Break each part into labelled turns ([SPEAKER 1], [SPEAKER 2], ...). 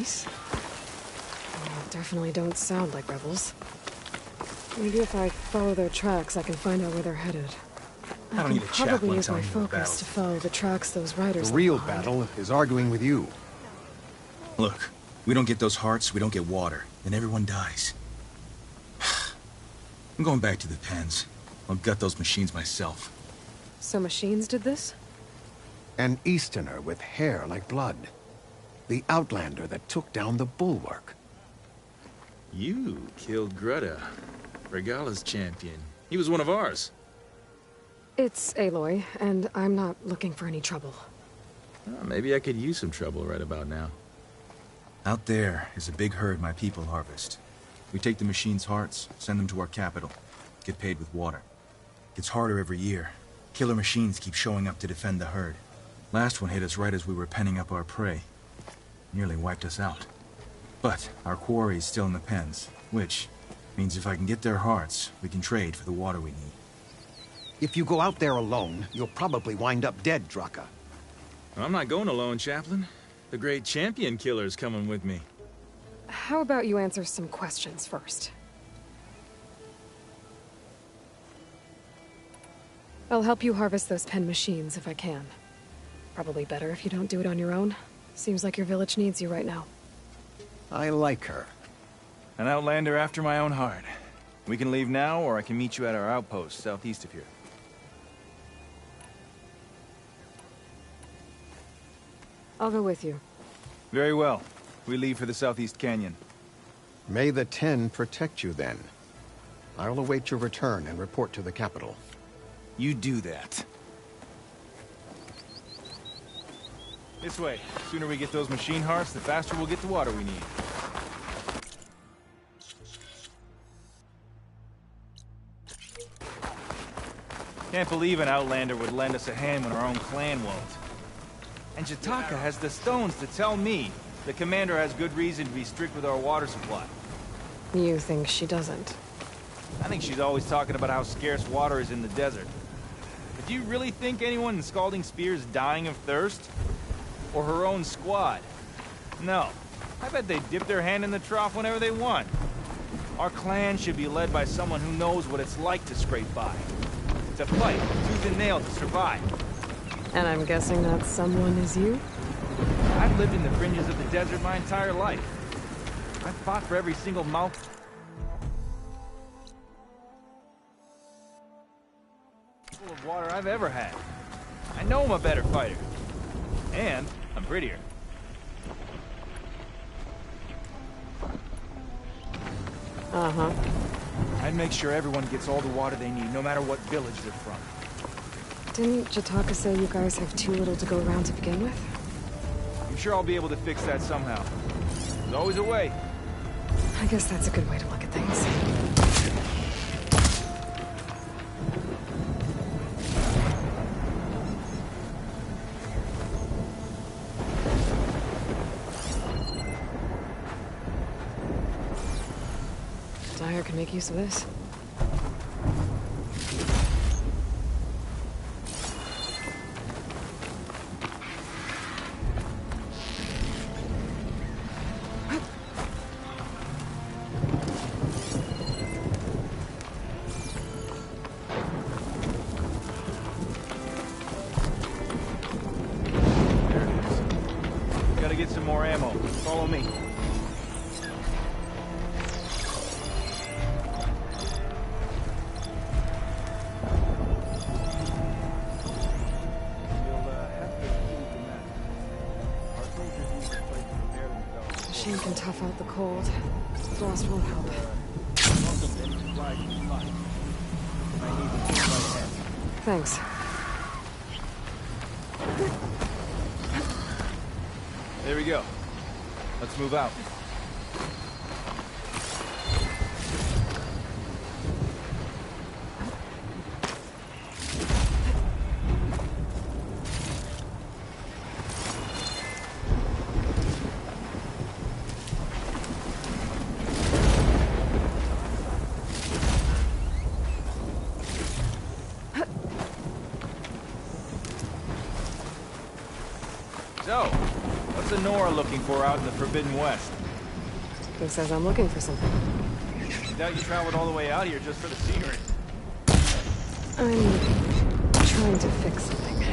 [SPEAKER 1] police? They definitely don't sound like rebels. Maybe if I follow their tracks, I can find out where they're headed.
[SPEAKER 2] I don't need a
[SPEAKER 1] can probably
[SPEAKER 2] chaplain
[SPEAKER 1] use my
[SPEAKER 2] telling me the
[SPEAKER 1] focus to follow the tracks those riders
[SPEAKER 3] The real
[SPEAKER 1] left behind.
[SPEAKER 3] battle is arguing with you.
[SPEAKER 2] Look, we don't get those hearts, we don't get water, then everyone dies. I'm going back to the pens. I'll gut those machines myself.
[SPEAKER 1] So machines did this?
[SPEAKER 3] An Easterner with hair like blood. The Outlander that took down the Bulwark.
[SPEAKER 4] You killed Greta, Regala's champion. He was one of ours.
[SPEAKER 1] It's Aloy, and I'm not looking for any trouble.
[SPEAKER 4] Maybe I could use some trouble right about now.
[SPEAKER 2] Out there is a big herd my people harvest. We take the machines' hearts, send them to our capital, get paid with water. Gets harder every year. Killer machines keep showing up to defend the herd. Last one hit us right as we were penning up our prey. Nearly wiped us out. But our quarry is still in the pens, which means if I can get their hearts, we can trade for the water we need.
[SPEAKER 3] If you go out there alone, you'll probably wind up dead, Draka.
[SPEAKER 4] I'm not going alone, Chaplain. The great champion killer's coming with me.
[SPEAKER 1] How about you answer some questions first? I'll help you harvest those pen machines if I can. Probably better if you don't do it on your own. Seems like your village needs you right now.
[SPEAKER 3] I like her.
[SPEAKER 5] An outlander after my own heart. We can leave now, or I can meet you at our outpost southeast of here.
[SPEAKER 1] I'll go with you.
[SPEAKER 5] Very well. We leave for the southeast canyon.
[SPEAKER 3] May the Ten protect you then. I'll await your return and report to the capital.
[SPEAKER 5] You do that. This way. The sooner we get those machine hearts, the faster we'll get the water we need. Can't believe an outlander would lend us a hand when our own clan won't. And Jataka has the stones to tell me the commander has good reason to be strict with our water supply.
[SPEAKER 1] You think she doesn't?
[SPEAKER 5] I think she's always talking about how scarce water is in the desert. But do you really think anyone in Scalding Spear is dying of thirst? Or her own squad? No. I bet they dip their hand in the trough whenever they want. Our clan should be led by someone who knows what it's like to scrape by. To fight, tooth and nail to survive.
[SPEAKER 1] And I'm guessing that someone is you?
[SPEAKER 5] I've lived in the fringes of the desert my entire life. I've fought for every single mouthful of water I've ever had. I know I'm a better fighter. And I'm prettier.
[SPEAKER 1] Uh-huh.
[SPEAKER 5] I'd make sure everyone gets all the water they need, no matter what village they're from.
[SPEAKER 1] Didn't Jataka say you guys have too little to go around to begin with?
[SPEAKER 5] I'm sure I'll be able to fix that somehow. There's always a way.
[SPEAKER 1] I guess that's a good way to look at things. Dyer can make use of this.
[SPEAKER 5] Gotta get some more ammo. Follow me.
[SPEAKER 1] Machine can tough out the cold. Frost won't help. Thanks.
[SPEAKER 5] There we go. Let's move out. So, what's the Nora looking for out in the Forbidden West?
[SPEAKER 1] Who says I'm looking for something?
[SPEAKER 5] I doubt you traveled all the way out here just for the secret.
[SPEAKER 1] I'm trying to fix something.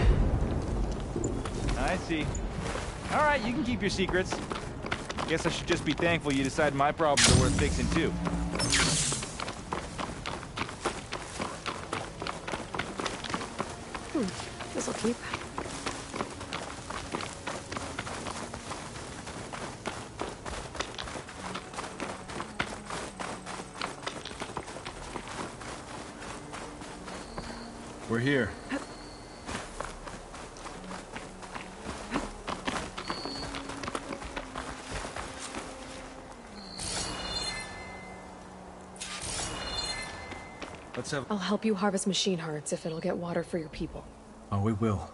[SPEAKER 5] I see. All right, you can keep your secrets. Guess I should just be thankful you decided my problems are worth fixing, too.
[SPEAKER 1] This'll keep.
[SPEAKER 2] We're here. Let's have...
[SPEAKER 1] I'll help you harvest machine hearts if it'll get water for your people.
[SPEAKER 2] Oh, it will.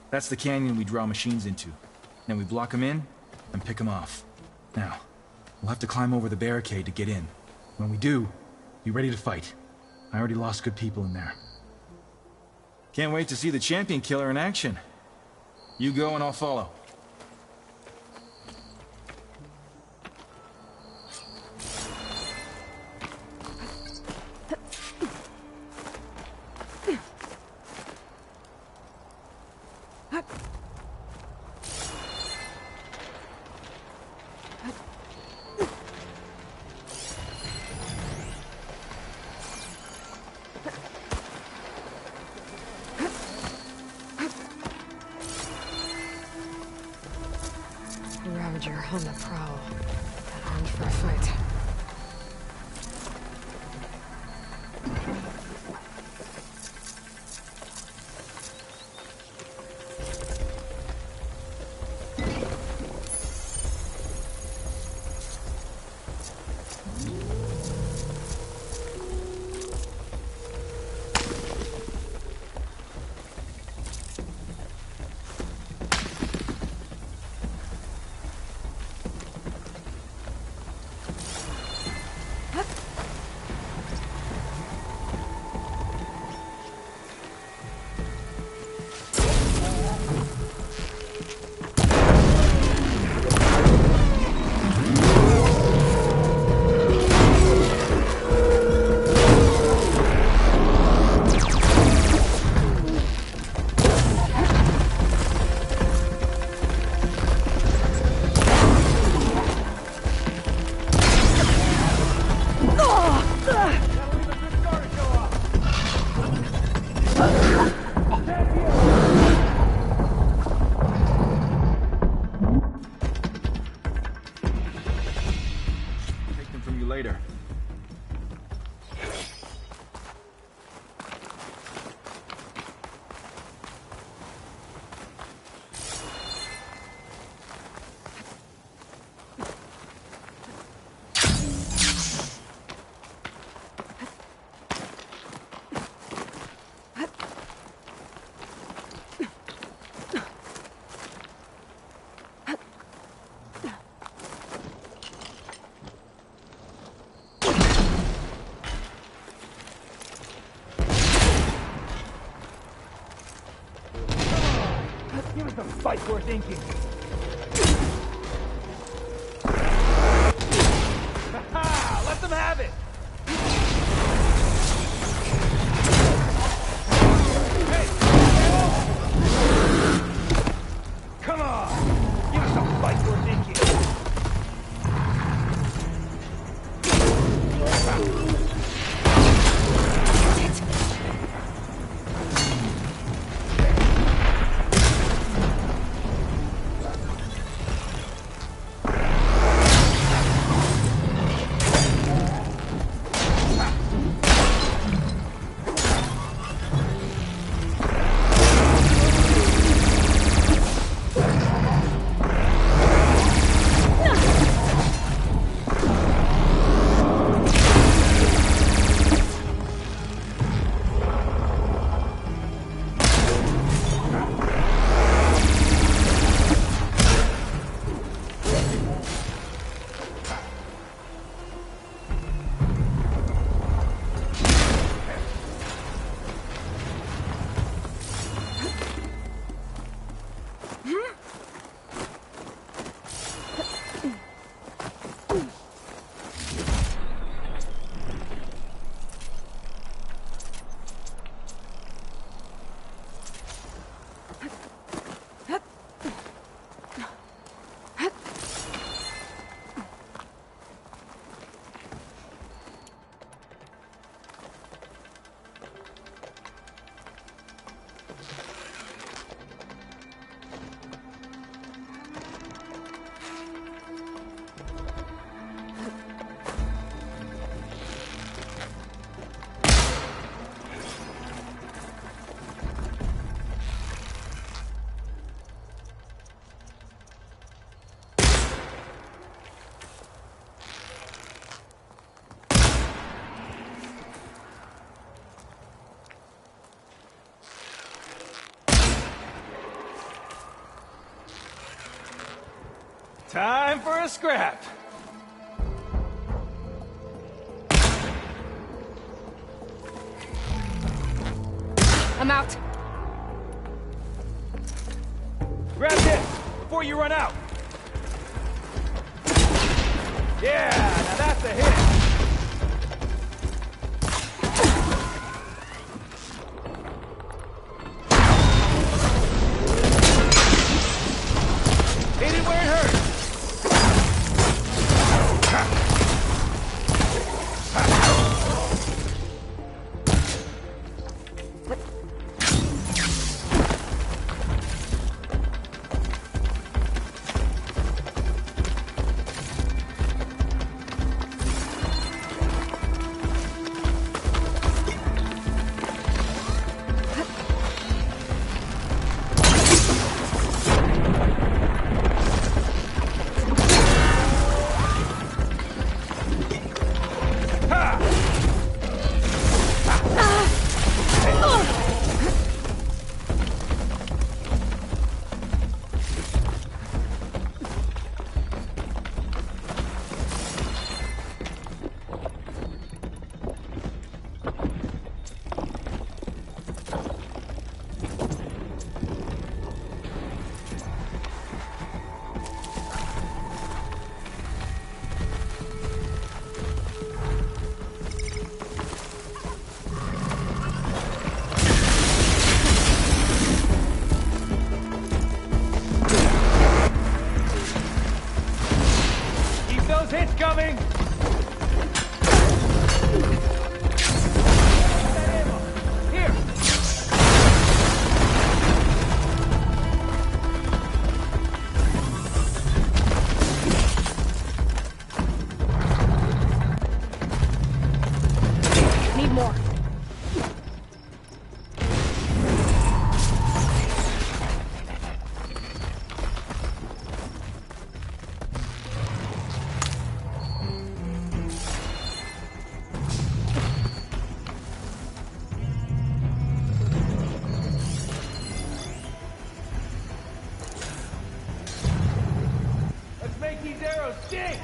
[SPEAKER 2] That's the canyon we draw machines into. Then we block them in and pick them off. Now, we'll have to climb over the barricade to get in. When we do, be ready to fight. I already lost good people in there. Can't wait to see the champion killer in action. You go and I'll follow.
[SPEAKER 1] Ravager on the prowl. Got armed for a fight.
[SPEAKER 2] Take them from you later.
[SPEAKER 5] Give us a fight worth inking. Ha! Let them have it! Hey! Come on! Give us a fight worth inking. of scrap.
[SPEAKER 1] I'm out.
[SPEAKER 5] Grab this before you run out. Yeah, now that's a hit. Hit it where it hurts. Hits coming! Here!
[SPEAKER 1] Need more.
[SPEAKER 5] Let's make these arrows sting!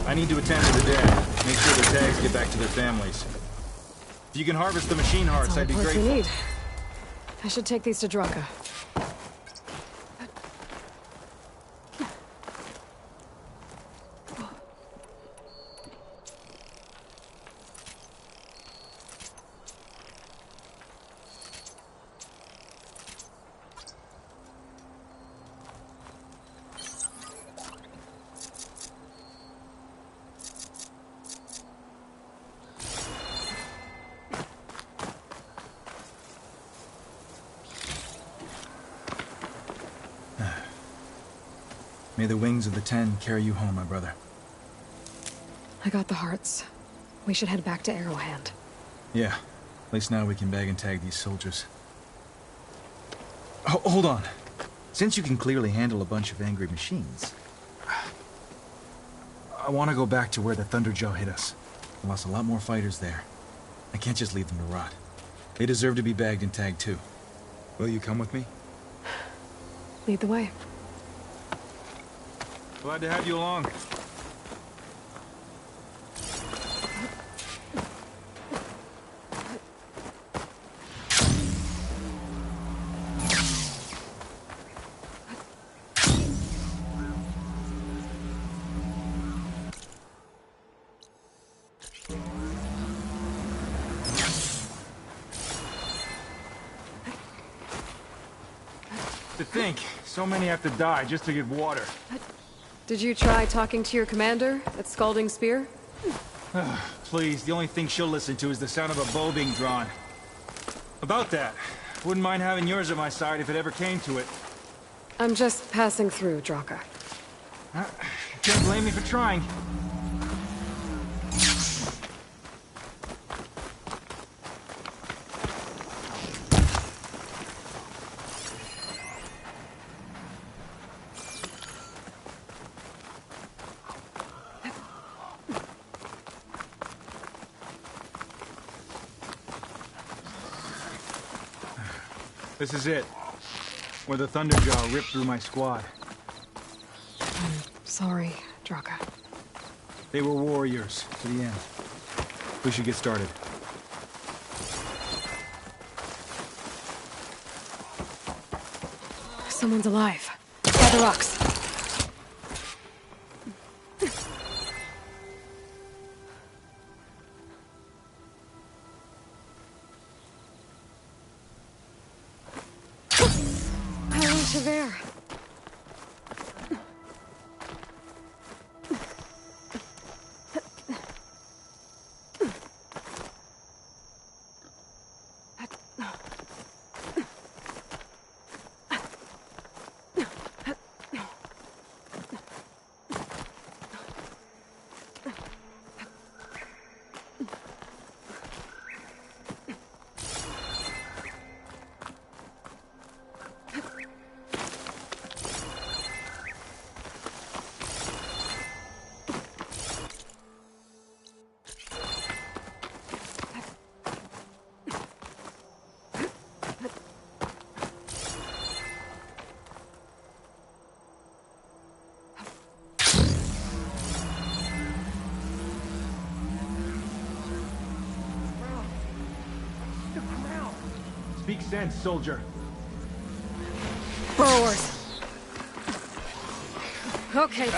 [SPEAKER 2] I need to attend to the dead. Make sure the tags get back to their families. If you can harvest the machine hearts, I'd be
[SPEAKER 1] That's all the
[SPEAKER 2] grateful.
[SPEAKER 1] parts we need. I should take these to Draka.
[SPEAKER 2] May the wings of the Ten carry you home, my brother.
[SPEAKER 1] I got the hearts. We should head back to Arrowhand.
[SPEAKER 2] Yeah. At least now we can bag and tag these soldiers. Hold on. Since you can clearly handle a bunch of angry machines, I want to go back to where the Thunderjaw hit us. We lost a lot more fighters there. I can't just leave them to rot. They deserve to be bagged and tagged too. Will you come with me?
[SPEAKER 1] Lead the way.
[SPEAKER 5] Glad to have you along. To think, so many have to die just to get water.
[SPEAKER 1] Did you try talking to your commander at Scalding Spear?
[SPEAKER 5] Please, the only thing she'll listen to is the sound of a bow being drawn. About that, wouldn't mind having yours at my side if it ever came to it.
[SPEAKER 1] I'm just passing through, Draka.
[SPEAKER 5] Can't blame me for trying. This is it. Where the Thunderjaw ripped through my squad.
[SPEAKER 1] Sorry, Draka.
[SPEAKER 5] They were warriors to the end. We should get started.
[SPEAKER 1] Someone's alive. By the rocks. There.
[SPEAKER 5] Speak sense, soldier.
[SPEAKER 1] Burrowers. Okay.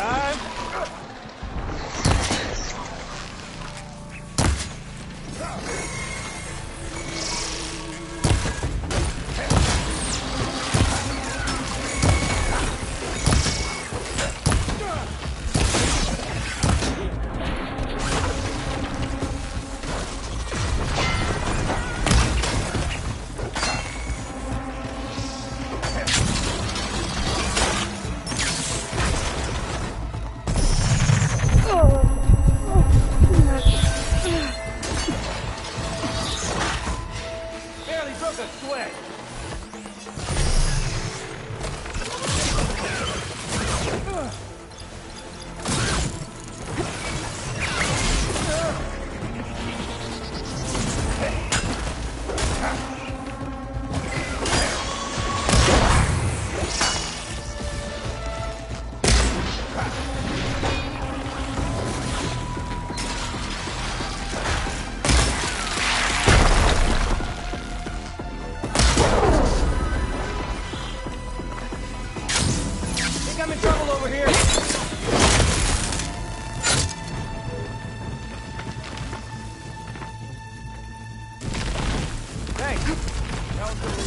[SPEAKER 5] I'm in trouble over here. Thanks. That was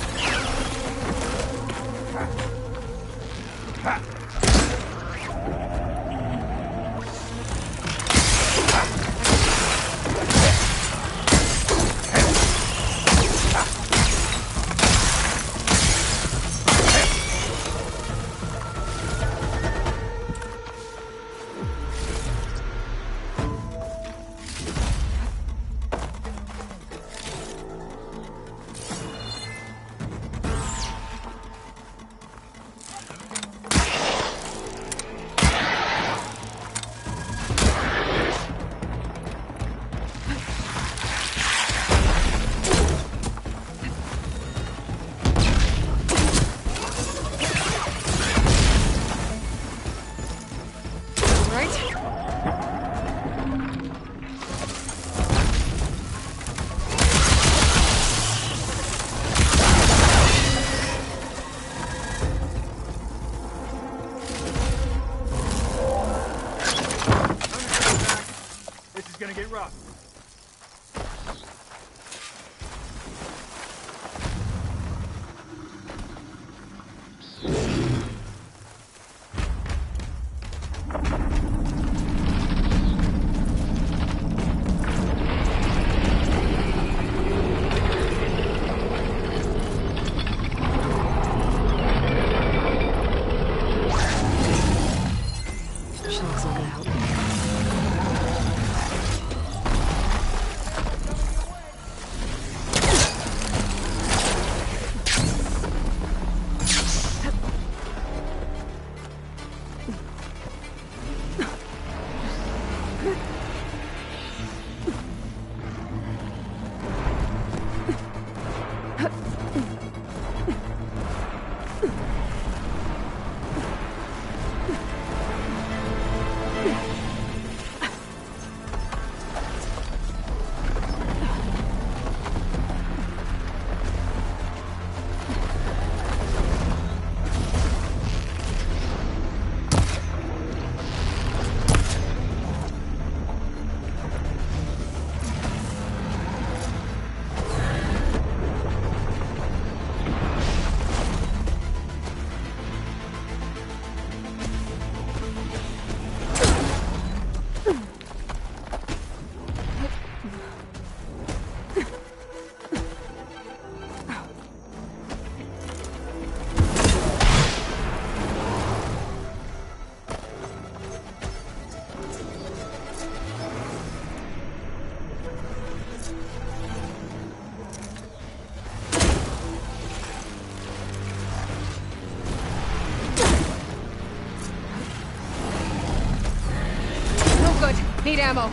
[SPEAKER 1] Need ammo.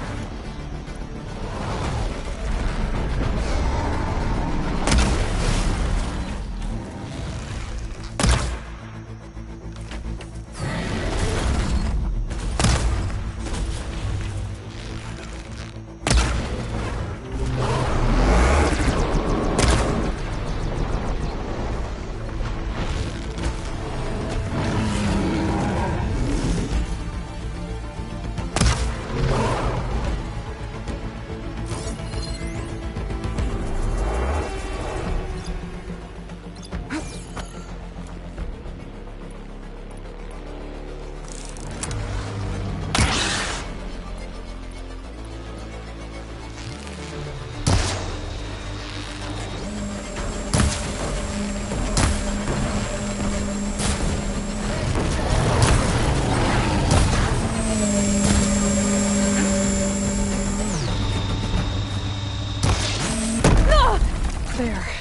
[SPEAKER 1] There.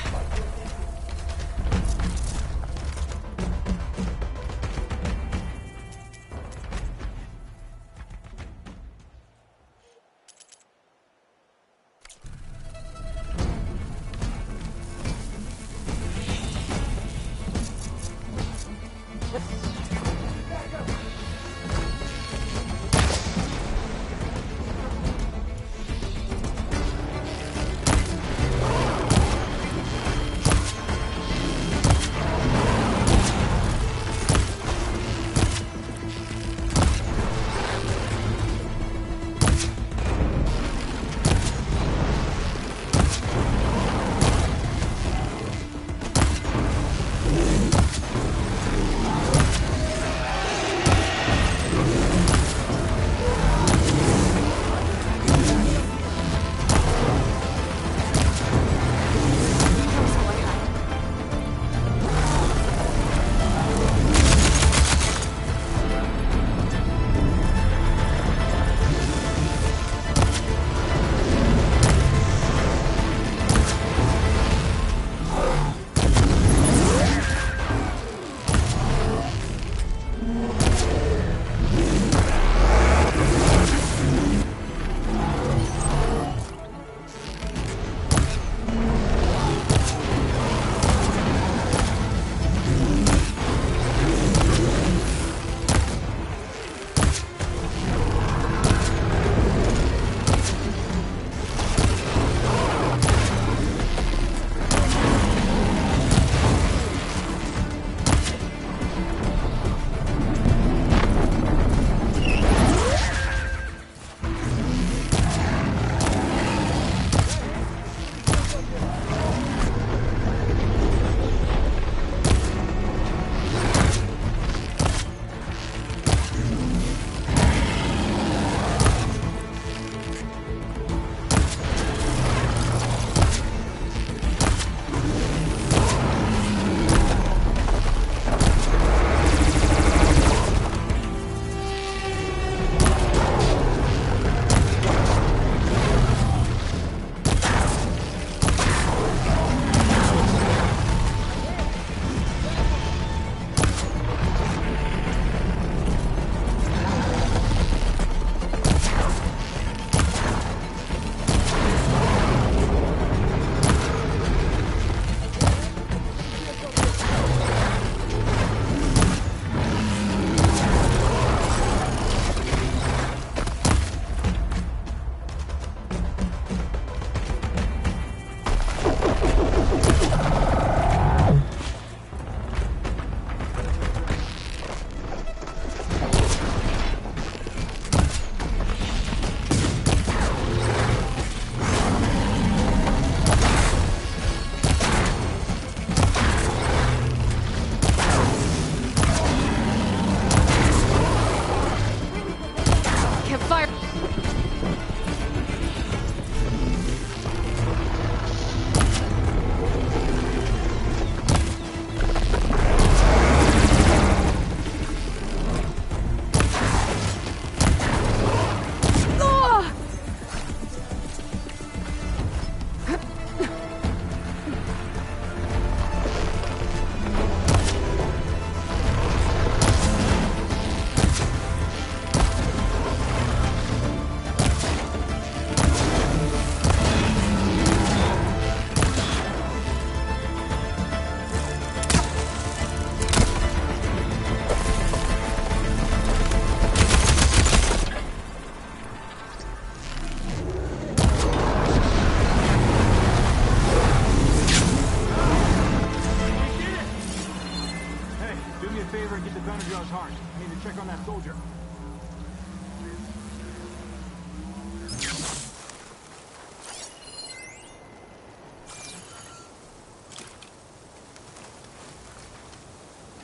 [SPEAKER 6] favor and get the Thunderjaw's heart. I need to check on that soldier.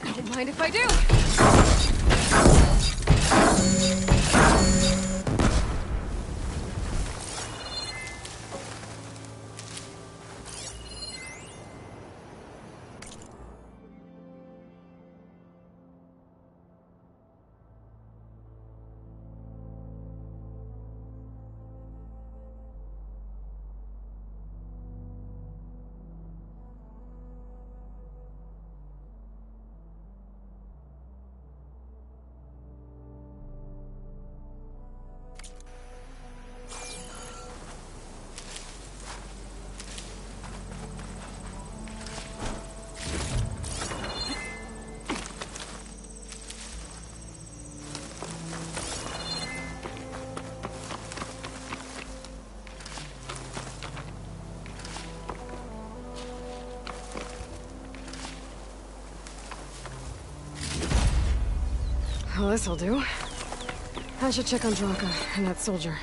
[SPEAKER 1] Don't mind if I do. Well, this'll do. I should check on Draka and that soldier.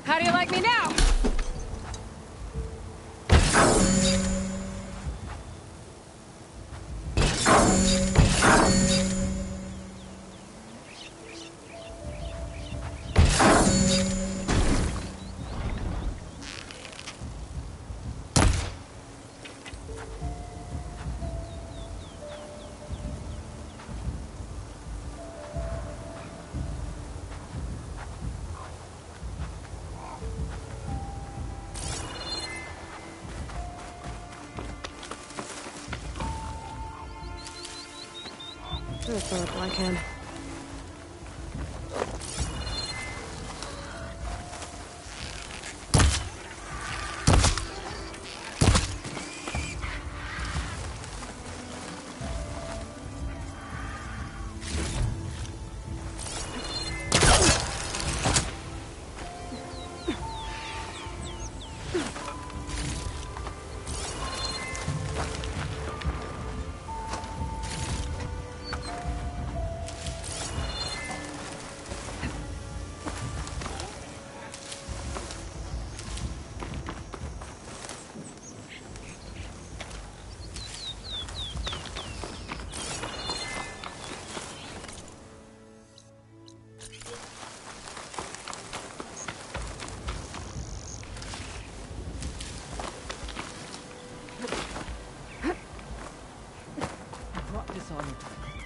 [SPEAKER 1] How do you like me now? I'll throw it like him.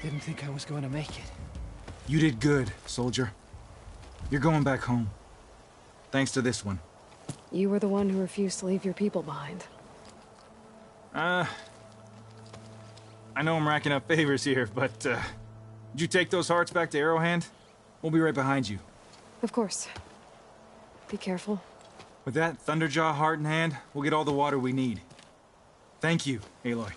[SPEAKER 7] Didn't think I was going to make it.
[SPEAKER 2] You did good, soldier. You're going back home. Thanks to this one.
[SPEAKER 1] You were the one who refused to leave your people behind.
[SPEAKER 2] I know I'm racking up favors here, but, did you take those hearts back to Arrowhand? We'll be right behind you.
[SPEAKER 1] Of course. Be careful.
[SPEAKER 2] With that Thunderjaw heart in hand, we'll get all the water we need. Thank you, Aloy.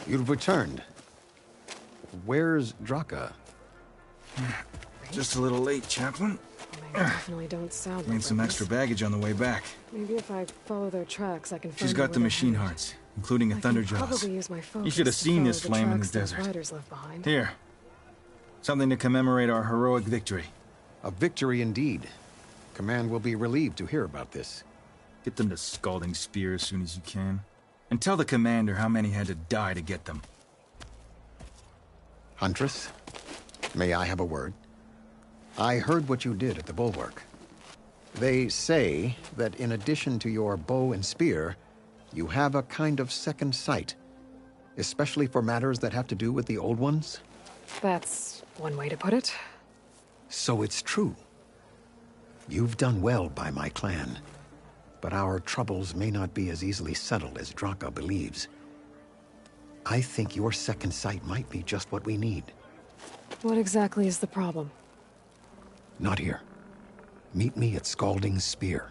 [SPEAKER 3] You've returned. Where's Draka?
[SPEAKER 2] Just a little late, Chaplain.
[SPEAKER 1] They definitely don't sound like
[SPEAKER 2] Made some
[SPEAKER 1] rebels.
[SPEAKER 2] extra baggage on the way back.
[SPEAKER 1] Maybe if I follow their tracks, I can find
[SPEAKER 2] She's
[SPEAKER 1] out
[SPEAKER 2] got
[SPEAKER 1] where
[SPEAKER 2] the
[SPEAKER 1] they're
[SPEAKER 2] machine
[SPEAKER 1] headed.
[SPEAKER 2] hearts, including a
[SPEAKER 1] I
[SPEAKER 2] thunder
[SPEAKER 1] can
[SPEAKER 2] jaws.
[SPEAKER 1] probably use my focus
[SPEAKER 2] You should have
[SPEAKER 1] to
[SPEAKER 2] seen
[SPEAKER 1] follow
[SPEAKER 2] this
[SPEAKER 1] the
[SPEAKER 2] flame in the
[SPEAKER 1] tracks those
[SPEAKER 2] desert.
[SPEAKER 1] riders left behind.
[SPEAKER 2] Here. Something to commemorate our heroic victory.
[SPEAKER 3] A victory indeed. Command will be relieved to hear about this.
[SPEAKER 2] Get them to Scalding Spear as soon as you can. And tell the commander how many had to die to get them.
[SPEAKER 3] Huntress, may I have a word? I heard what you did at the bulwark. They say that in addition to your bow and spear, you have a kind of second sight, especially for matters that have to do with the old ones.
[SPEAKER 1] That's one way to put it.
[SPEAKER 3] So it's true. You've done well by my clan, but our troubles may not be as easily settled as Draka believes. I think your second sight might be just what we need.
[SPEAKER 1] What exactly is the problem?
[SPEAKER 3] Not here. Meet me at Scalding Spear.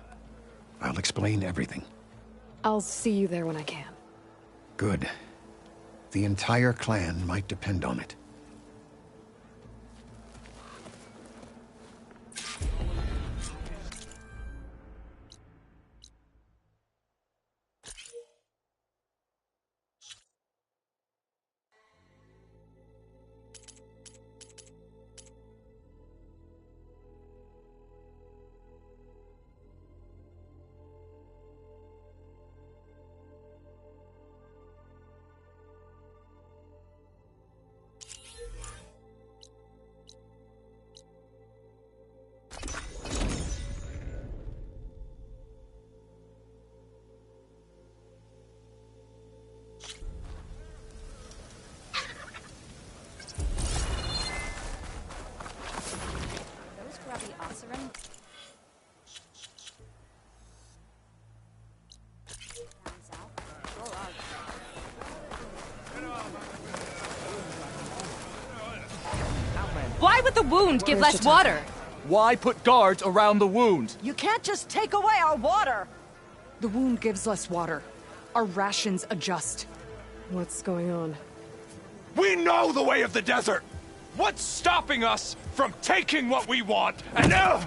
[SPEAKER 3] I'll explain everything.
[SPEAKER 1] I'll see you there when I can.
[SPEAKER 3] Good. The entire clan might depend on it.
[SPEAKER 8] Why would the wound give
[SPEAKER 1] Where's
[SPEAKER 8] less
[SPEAKER 1] Jataka?
[SPEAKER 8] water?
[SPEAKER 9] Why put guards around the wound?
[SPEAKER 10] You can't just take away our water!
[SPEAKER 11] The wound gives less water. Our rations adjust.
[SPEAKER 1] What's going on?
[SPEAKER 9] We know the way of the desert! What's stopping us from taking what we want and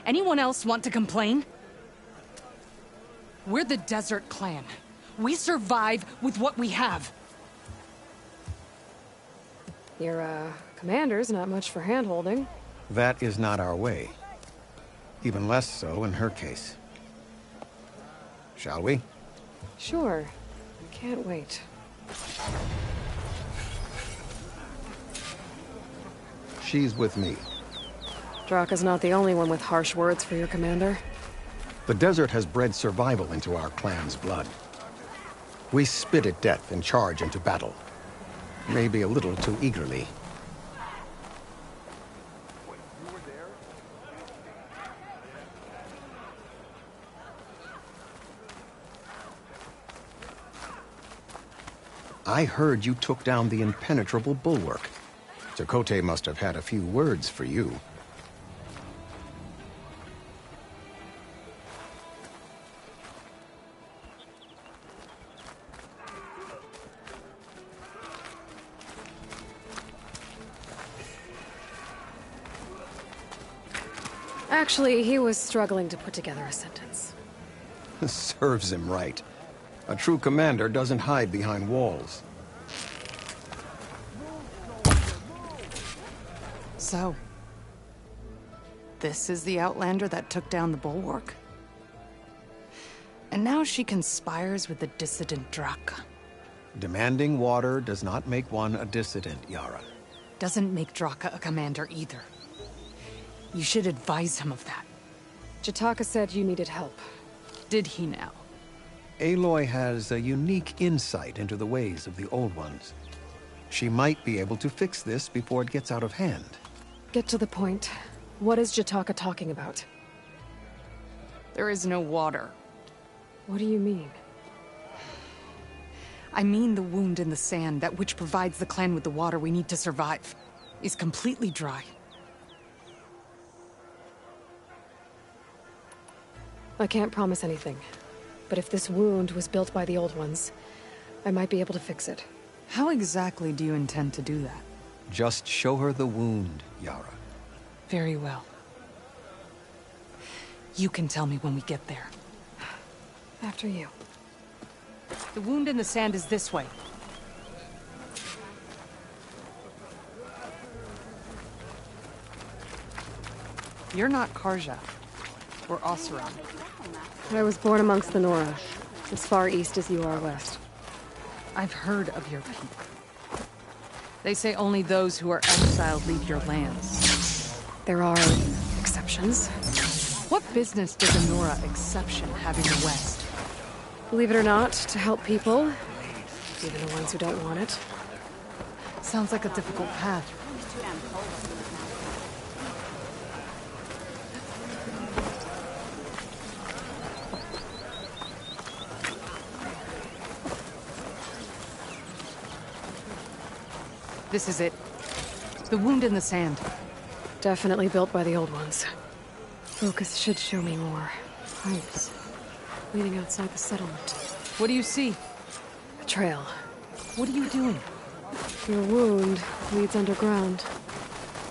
[SPEAKER 11] Anyone else want to complain? We're the Desert Clan. We survive with what we have.
[SPEAKER 1] Your, commander's not much for hand-holding.
[SPEAKER 3] That is not our way. Even less so in her case. Shall we?
[SPEAKER 1] Sure. I can't wait.
[SPEAKER 3] She's with me.
[SPEAKER 1] Draka's not the only one with harsh words for your commander.
[SPEAKER 3] The desert has bred survival into our clan's blood. We spit at death and charge into battle. Maybe a little too eagerly. I heard you took down the impenetrable bulwark. Chakotay must have had a few words for you.
[SPEAKER 1] Actually, he was struggling to put together a sentence.
[SPEAKER 3] Serves him right. A true commander doesn't hide behind walls.
[SPEAKER 11] So, this is the Outlander that took down the bulwark? And now she conspires with the dissident Draka.
[SPEAKER 3] Demanding water does not make one a dissident, Yara.
[SPEAKER 11] Doesn't make Draka a commander either. You should advise him of that.
[SPEAKER 1] Jataka said you needed help.
[SPEAKER 11] Did he now?
[SPEAKER 3] Aloy has a unique insight into the ways of the Old Ones. She might be able to fix this before it gets out of hand.
[SPEAKER 1] Get to the point. What is Jataka talking about?
[SPEAKER 11] There is no water.
[SPEAKER 1] What do you mean?
[SPEAKER 11] I mean the wound in the sand, that which provides the clan with the water we need to survive, is completely dry.
[SPEAKER 1] I can't promise anything. But if this wound was built by the old ones, I might be able to fix it.
[SPEAKER 11] How exactly do you intend to do that?
[SPEAKER 3] Just show her the wound, Yara.
[SPEAKER 11] Very well. You can tell me when we get there.
[SPEAKER 1] After you.
[SPEAKER 11] The wound in the sand is this way. You're not Karja. Or Oseram.
[SPEAKER 1] I was born amongst the Nora, as far east as you are west.
[SPEAKER 11] I've heard of your people. They say only those who are exiled leave your lands.
[SPEAKER 1] There are exceptions.
[SPEAKER 11] What business does a Nora exception have in the West?
[SPEAKER 1] Believe it or not, to help people, even the ones who don't want it.
[SPEAKER 11] Sounds like a difficult path. This is it. The wound in the sand.
[SPEAKER 1] Definitely built by the old ones. Focus should show me more. Pipes. Leading outside the settlement.
[SPEAKER 11] What do you see?
[SPEAKER 1] A trail.
[SPEAKER 11] What are you doing?
[SPEAKER 1] Your wound leads underground.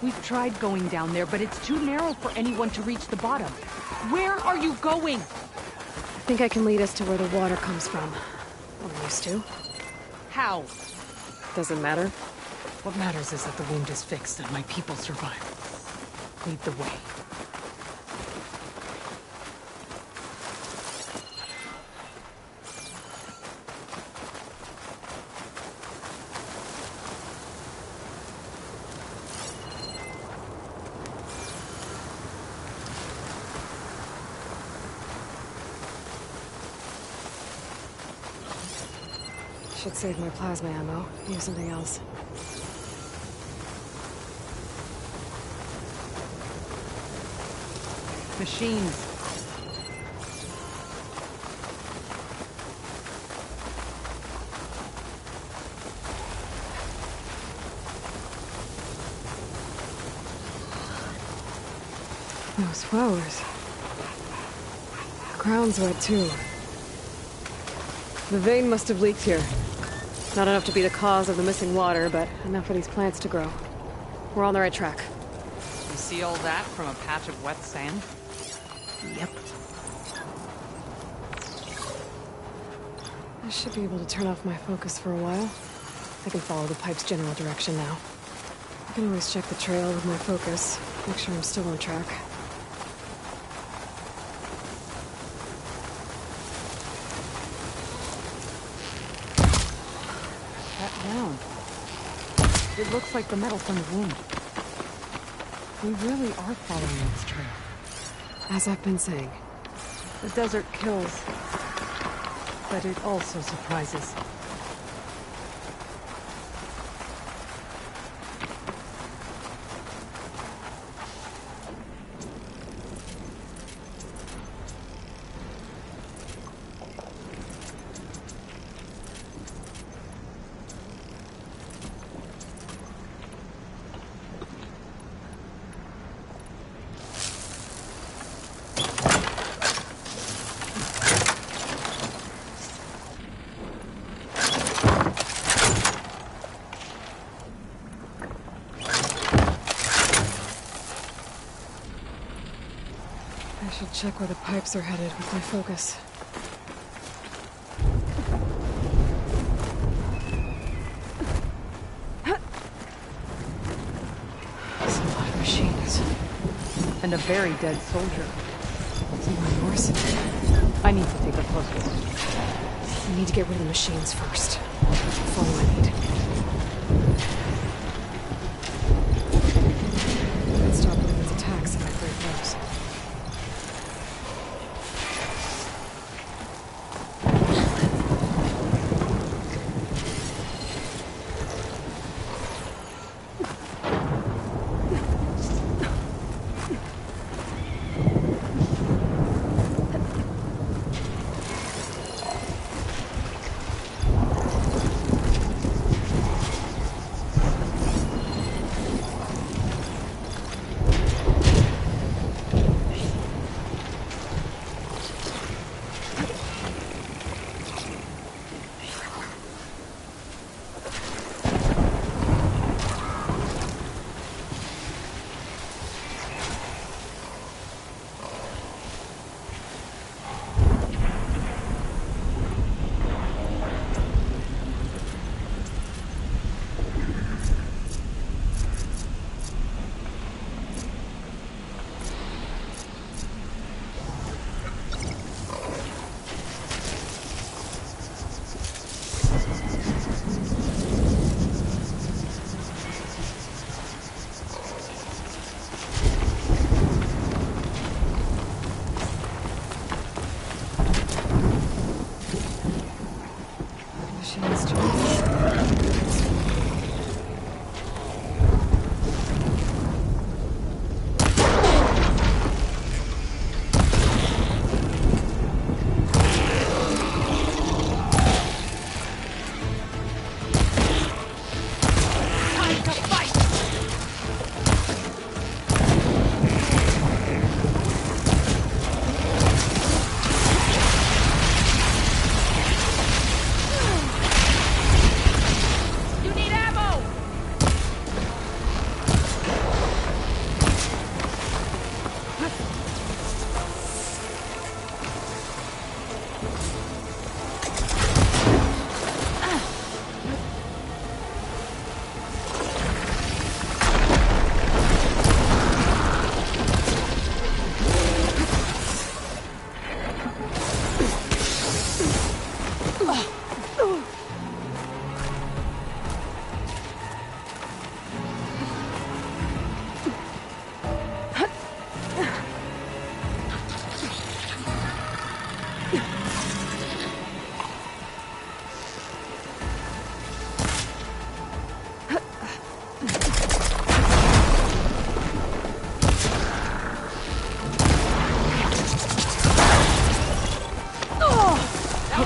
[SPEAKER 11] We've tried going down there, but it's too narrow for anyone to reach the bottom. Where are you going?
[SPEAKER 1] I think I can lead us to where the water comes from. Or used to.
[SPEAKER 11] How?
[SPEAKER 1] Doesn't matter.
[SPEAKER 11] What matters is that the wound is fixed and my people survive. Lead the way.
[SPEAKER 1] Should save my plasma ammo. Use something else.
[SPEAKER 11] Machines.
[SPEAKER 1] Those flowers. The ground's wet too. The vein must have leaked here. Not enough to be the cause of the missing water, but enough for these plants to grow. We're on the right track.
[SPEAKER 11] You see all that from a patch of wet sand?
[SPEAKER 1] Yep. I should be able to turn off my focus for a while. I can follow the pipe's general direction now. I can always check the trail with my focus, make sure I'm still on track.
[SPEAKER 11] That round. It looks like the metal from the wound. We really are following its trail.
[SPEAKER 1] As I've been saying.
[SPEAKER 11] The desert kills, but it also surprises.
[SPEAKER 1] I should check where the pipes are headed with my focus. That's a lot of machines.
[SPEAKER 11] And a very dead soldier.
[SPEAKER 1] Someone worse.
[SPEAKER 11] I need to take a closer look.
[SPEAKER 1] We need to get rid of the machines first. Follow my lead. Let's stop Logan's attacks if I break those.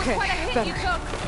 [SPEAKER 1] Okay,
[SPEAKER 8] Quite a hit
[SPEAKER 1] better.
[SPEAKER 8] you took.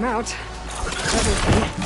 [SPEAKER 1] I'm out. Everything.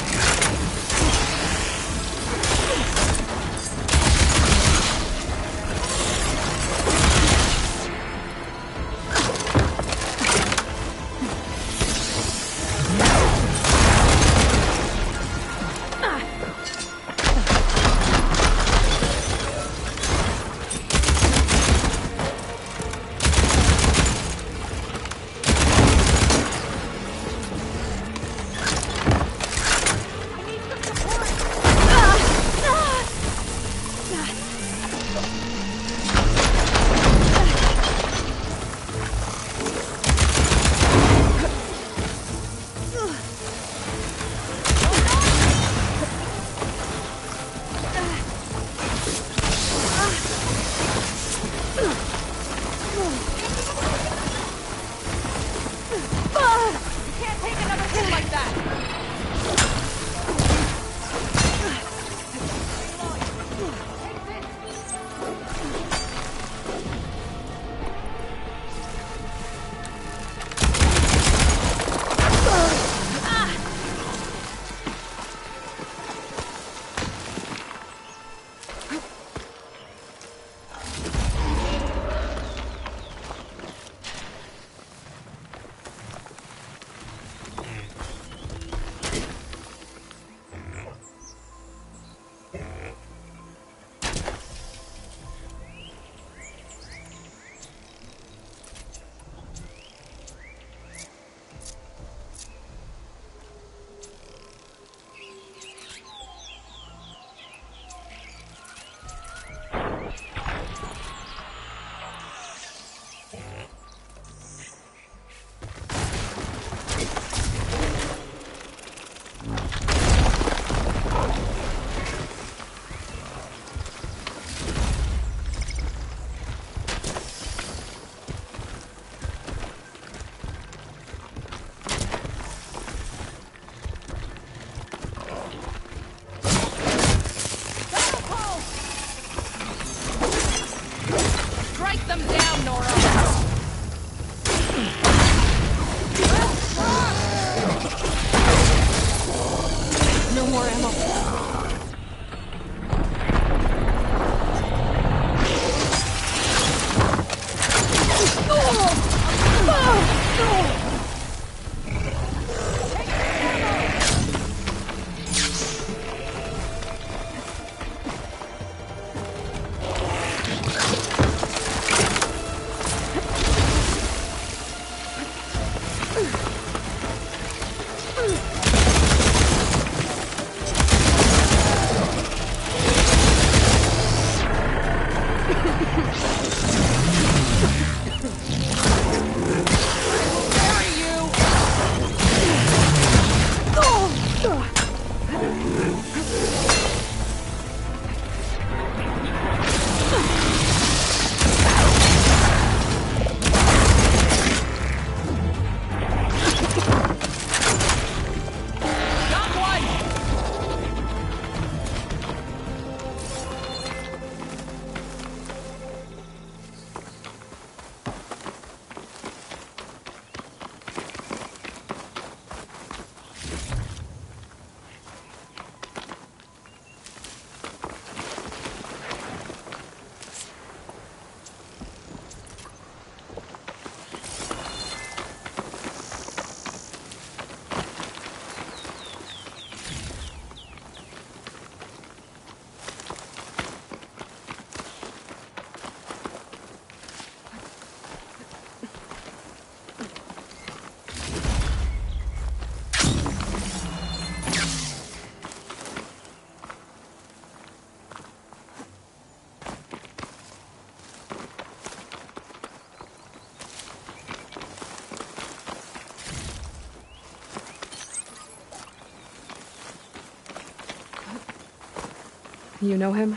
[SPEAKER 1] You know him?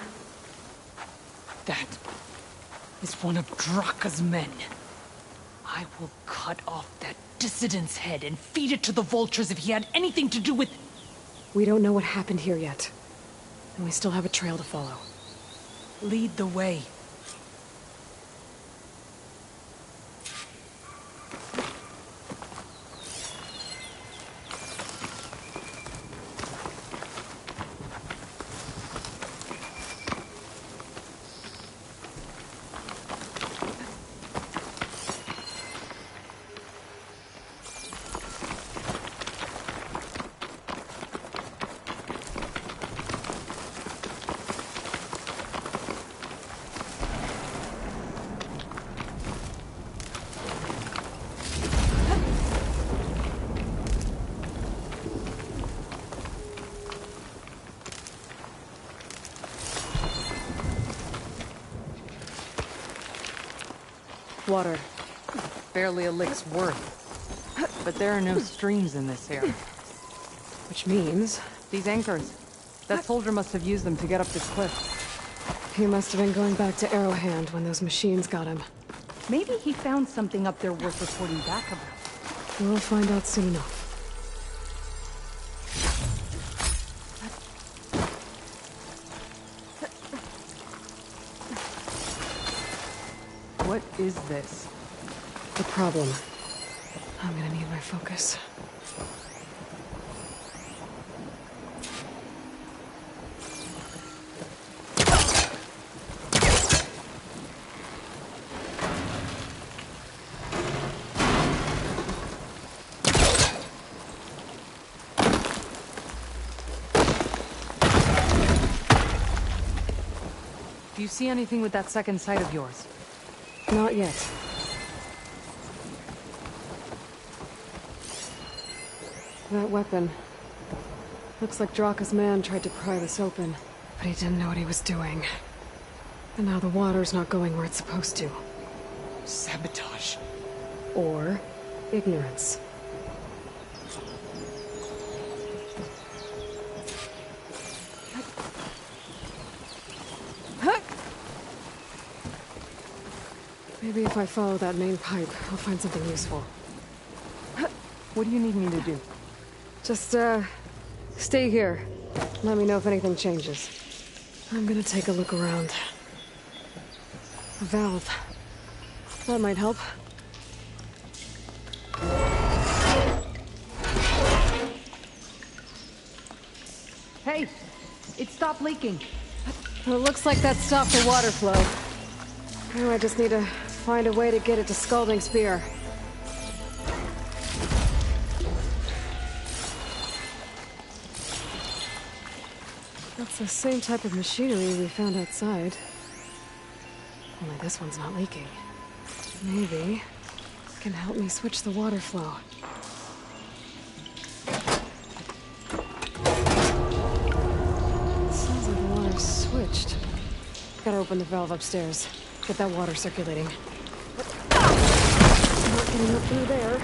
[SPEAKER 12] That is one of Draka's men. I will cut off that dissident's head and feed it to the vultures if he had anything to do with...
[SPEAKER 1] We don't know what happened here yet. And we still have a trail to follow.
[SPEAKER 12] Lead the way.
[SPEAKER 1] Water.
[SPEAKER 11] Barely a lick's worth. But there are no streams in this area.
[SPEAKER 1] Which means...
[SPEAKER 11] These anchors. That soldier must have used them to get up this cliff.
[SPEAKER 1] He must have been going back to Arrowhand when those machines got him.
[SPEAKER 12] Maybe he found something up there worth reporting back about.
[SPEAKER 1] We'll find out soon enough.
[SPEAKER 11] What is this?
[SPEAKER 1] The problem. I'm gonna need my focus.
[SPEAKER 11] Do you see anything with that second sight of yours?
[SPEAKER 1] Not yet. That weapon. Looks like Draka's man tried to pry this open, but he didn't know what he was doing. And now the water's not going where it's supposed to.
[SPEAKER 12] Sabotage.
[SPEAKER 1] Or ignorance. Maybe if I follow that main pipe, I'll find something useful.
[SPEAKER 11] What do you need me to do?
[SPEAKER 1] Just, stay here. Let me know if anything changes. I'm gonna take a look around. A valve. That might help.
[SPEAKER 12] Hey! It stopped leaking.
[SPEAKER 1] Well, it looks like that stopped the water flow. Now I just need to find a way to get it to Scalding Spear. That's the same type of machinery we found outside. Only this one's not leaking. Maybe it can help me switch the water flow. Sounds like the water's switched. Gotta open the valve upstairs. Get that water circulating. Not getting up through there.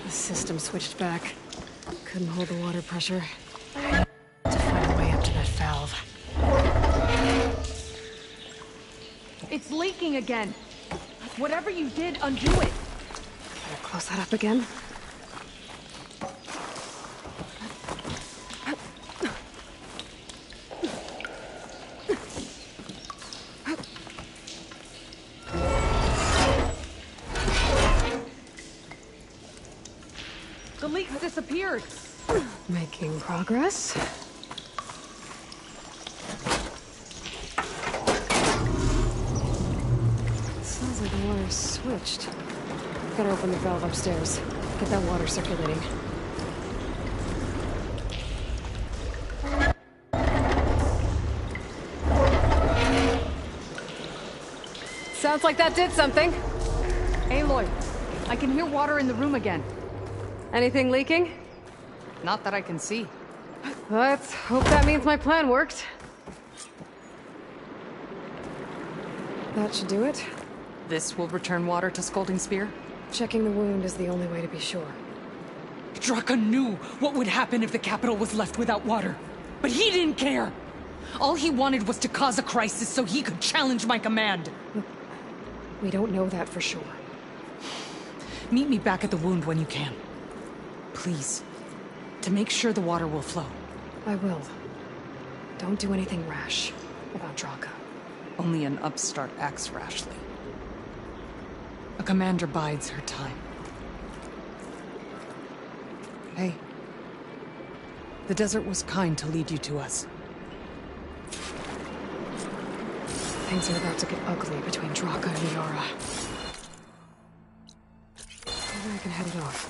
[SPEAKER 1] System switched back. Couldn't hold the water pressure. To find a way up to that valve.
[SPEAKER 12] It's leaking again. Whatever you did, undo it.
[SPEAKER 1] Can I close that up again?
[SPEAKER 12] The leak disappeared.
[SPEAKER 1] Making progress. Sounds like the water's switched. Gotta open the valve upstairs. Get that water circulating. Sounds like that did something.
[SPEAKER 11] Aloy, I can hear water in the room again.
[SPEAKER 1] Anything leaking?
[SPEAKER 11] Not that I can see.
[SPEAKER 1] Let's hope that means my plan worked. That should do it.
[SPEAKER 11] This will return water to Scolding Spear?
[SPEAKER 1] Checking the wound is the only way to be sure.
[SPEAKER 12] Draka knew what would happen if the capital was left without water. But he didn't care! All he wanted was to cause a crisis so he could challenge my command.
[SPEAKER 1] Look, we don't know that for sure.
[SPEAKER 12] Meet me back at the wound when you can. Please. To make sure the water will flow.
[SPEAKER 1] I will. Don't do anything rash about Draka.
[SPEAKER 12] Only an upstart acts rashly. A commander bides her time. Hey. The desert was kind to lead you to us.
[SPEAKER 1] Things are about to get ugly between Draka and Yara. Maybe I can head it off.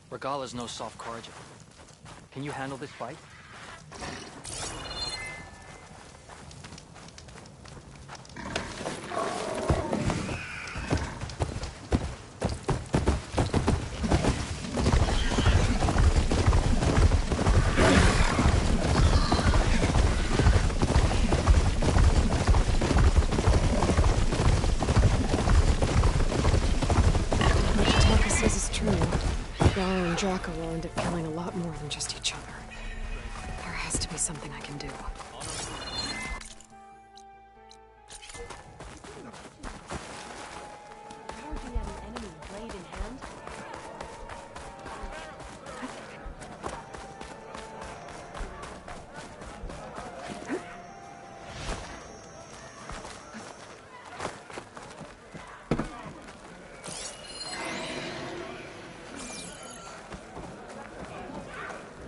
[SPEAKER 13] Regala's no soft cordial. Can you handle this fight?
[SPEAKER 1] Draka will end up killing a lot more than just each other. There has to be something I can do.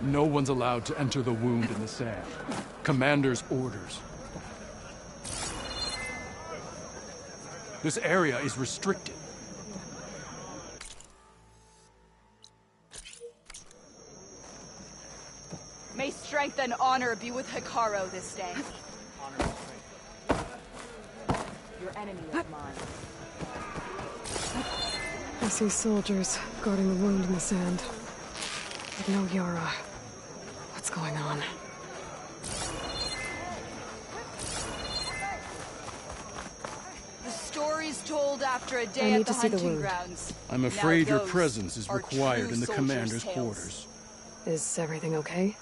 [SPEAKER 6] No one's allowed to enter the wound in the sand. Commander's orders. This area is restricted.
[SPEAKER 10] May strength and honor be with Hikaru this day. Your enemy is mine.
[SPEAKER 1] I see soldiers guarding the wound in the sand. But no Yara. What's going on?
[SPEAKER 10] The story's told after a day at the hunting grounds.
[SPEAKER 6] I'm afraid your presence is required in the commander's quarters.
[SPEAKER 1] Is everything okay?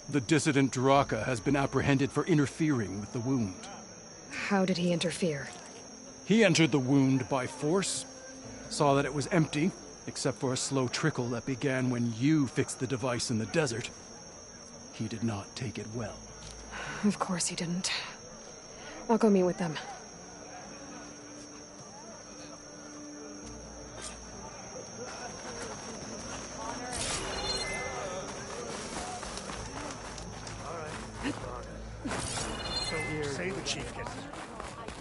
[SPEAKER 6] The dissident Draka has been apprehended for interfering with the wound.
[SPEAKER 1] How did he interfere?
[SPEAKER 6] He entered the wound by force, saw that it was empty, Except for a slow trickle that began when you fixed the device in the desert, he did not take it well.
[SPEAKER 1] Of course he didn't. I'll go meet with them.
[SPEAKER 14] So, say the chief gets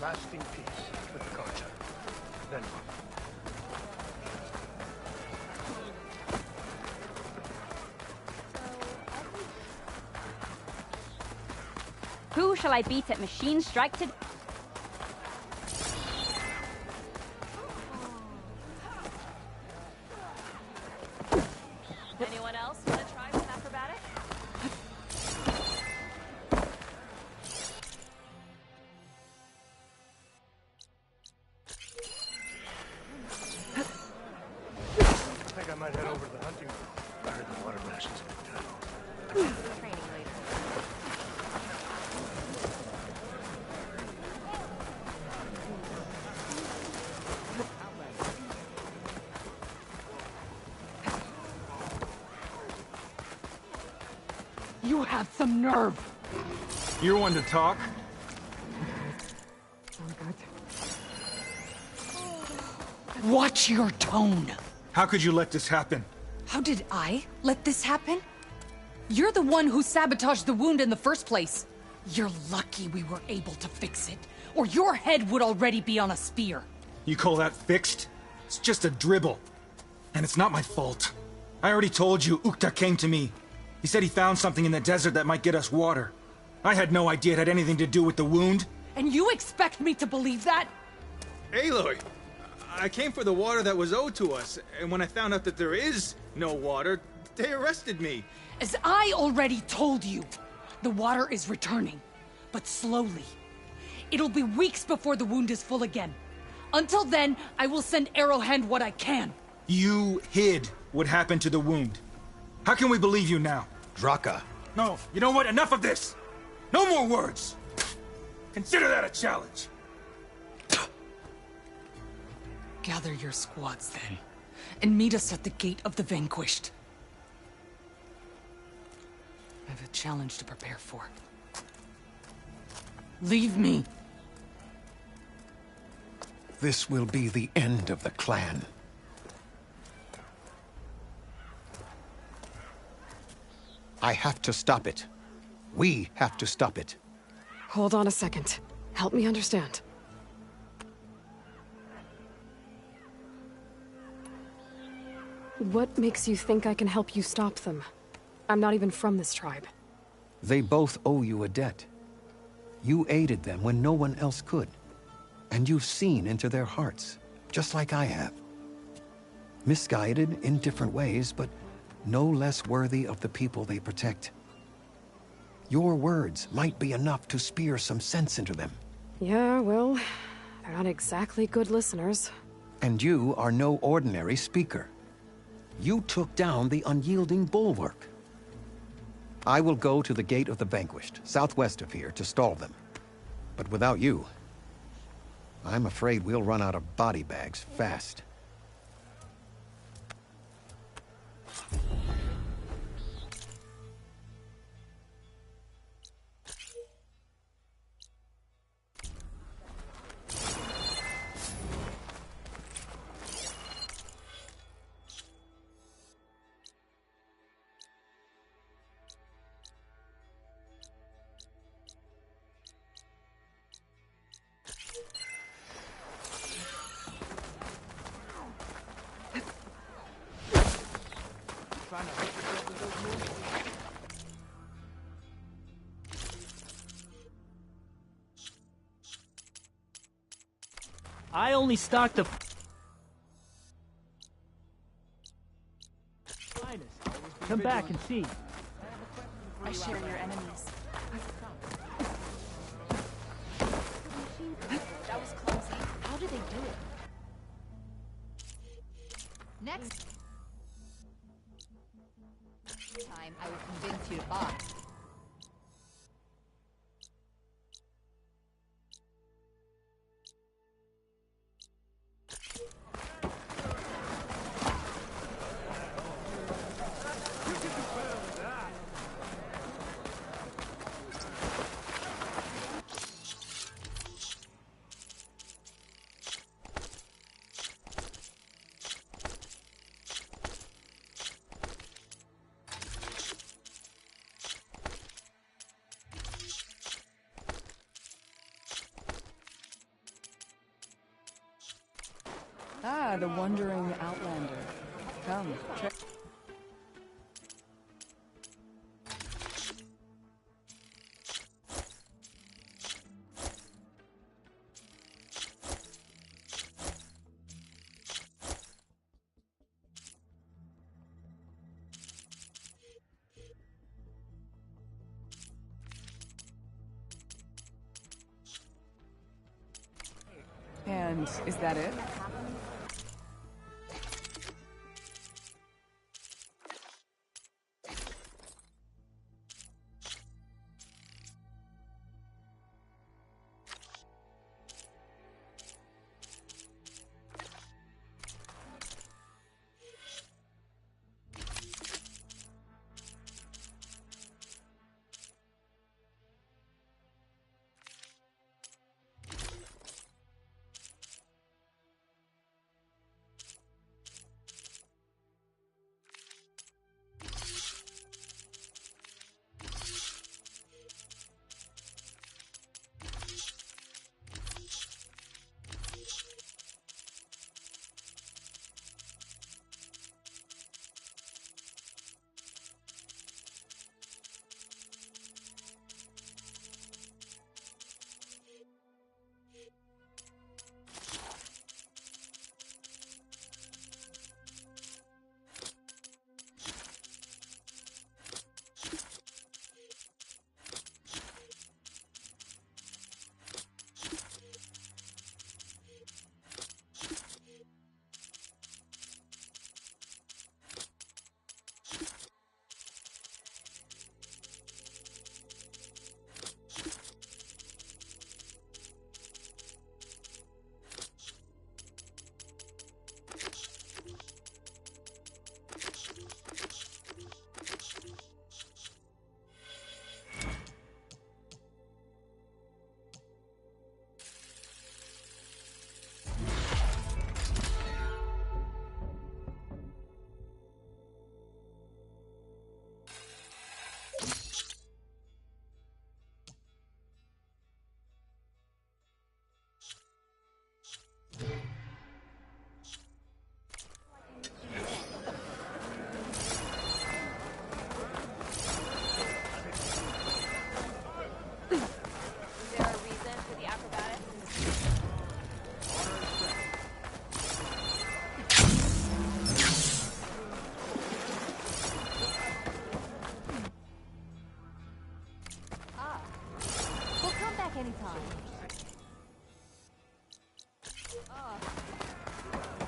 [SPEAKER 14] lasting peace with the cartel. Then
[SPEAKER 8] Who shall I beat at Machine Strike to... Anyone else want to try some acrobatic?
[SPEAKER 14] I think I might head over to the hunting room. I heard the water rations big time.
[SPEAKER 8] Training later.
[SPEAKER 12] You have some nerve!
[SPEAKER 5] You're one to talk.
[SPEAKER 12] Watch your tone!
[SPEAKER 2] How could you let this happen?
[SPEAKER 12] How did I let this happen? You're the one who sabotaged the wound in the first place. You're lucky we were able to fix it, or your head would already be on a spear.
[SPEAKER 2] You call that fixed? It's just a dribble. And it's not my fault. I already told you, Ukta came to me. He said he found something in the desert that might get us water. I had no idea it had anything to do with the wound.
[SPEAKER 12] And you expect me to believe that?
[SPEAKER 4] Aloy, I came for the water that was owed to us, and when I found out that there is no water, they arrested me.
[SPEAKER 12] As I already told you, the water is returning, but slowly. It'll be weeks before the wound is full again. Until then, I will send Arrowhand what I can.
[SPEAKER 2] You hid what happened to the wound. How can we believe you now?
[SPEAKER 3] Draka.
[SPEAKER 2] No, you know what? Enough of this! No more words! Consider that a challenge!
[SPEAKER 12] Gather your squads then, and meet us at the Gate of the Vanquished. I have a challenge to prepare for. Leave me!
[SPEAKER 3] This will be the end of the clan. I have to stop it. We have to stop it.
[SPEAKER 1] Hold on a second. Help me understand. What makes you think I can help you stop them? I'm not even from this tribe.
[SPEAKER 3] They both owe you a debt. You aided them when no one else could. And you've seen into their hearts, just like I have. Misguided in different ways, but no less worthy of the people they protect. Your words might be enough to spear some sense into them.
[SPEAKER 1] Yeah, well, they're not exactly good listeners.
[SPEAKER 3] And you are no ordinary speaker. You took down the unyielding bulwark. I will go to the Gate of the Vanquished, southwest of here, to stall them. But without you, I'm afraid we'll run out of body bags fast.
[SPEAKER 15] I only stocked the finest. Come back and see.
[SPEAKER 10] I share your enemies. That was clumsy. How did they do it? Next time, I will convince you to buy.
[SPEAKER 11] Ah, the wandering outlander. Come, check. And is that it?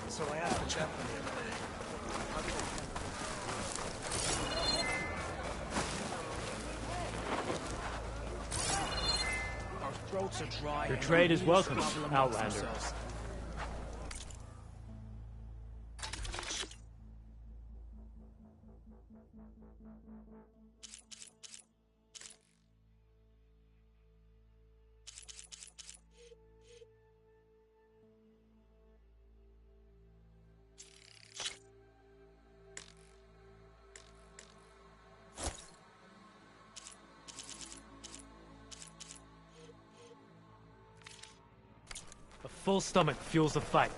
[SPEAKER 14] So I asked the chaplain the other day.
[SPEAKER 15] Our throats are dry. Your trade is welcome, Outlander. A full stomach fuels the fight.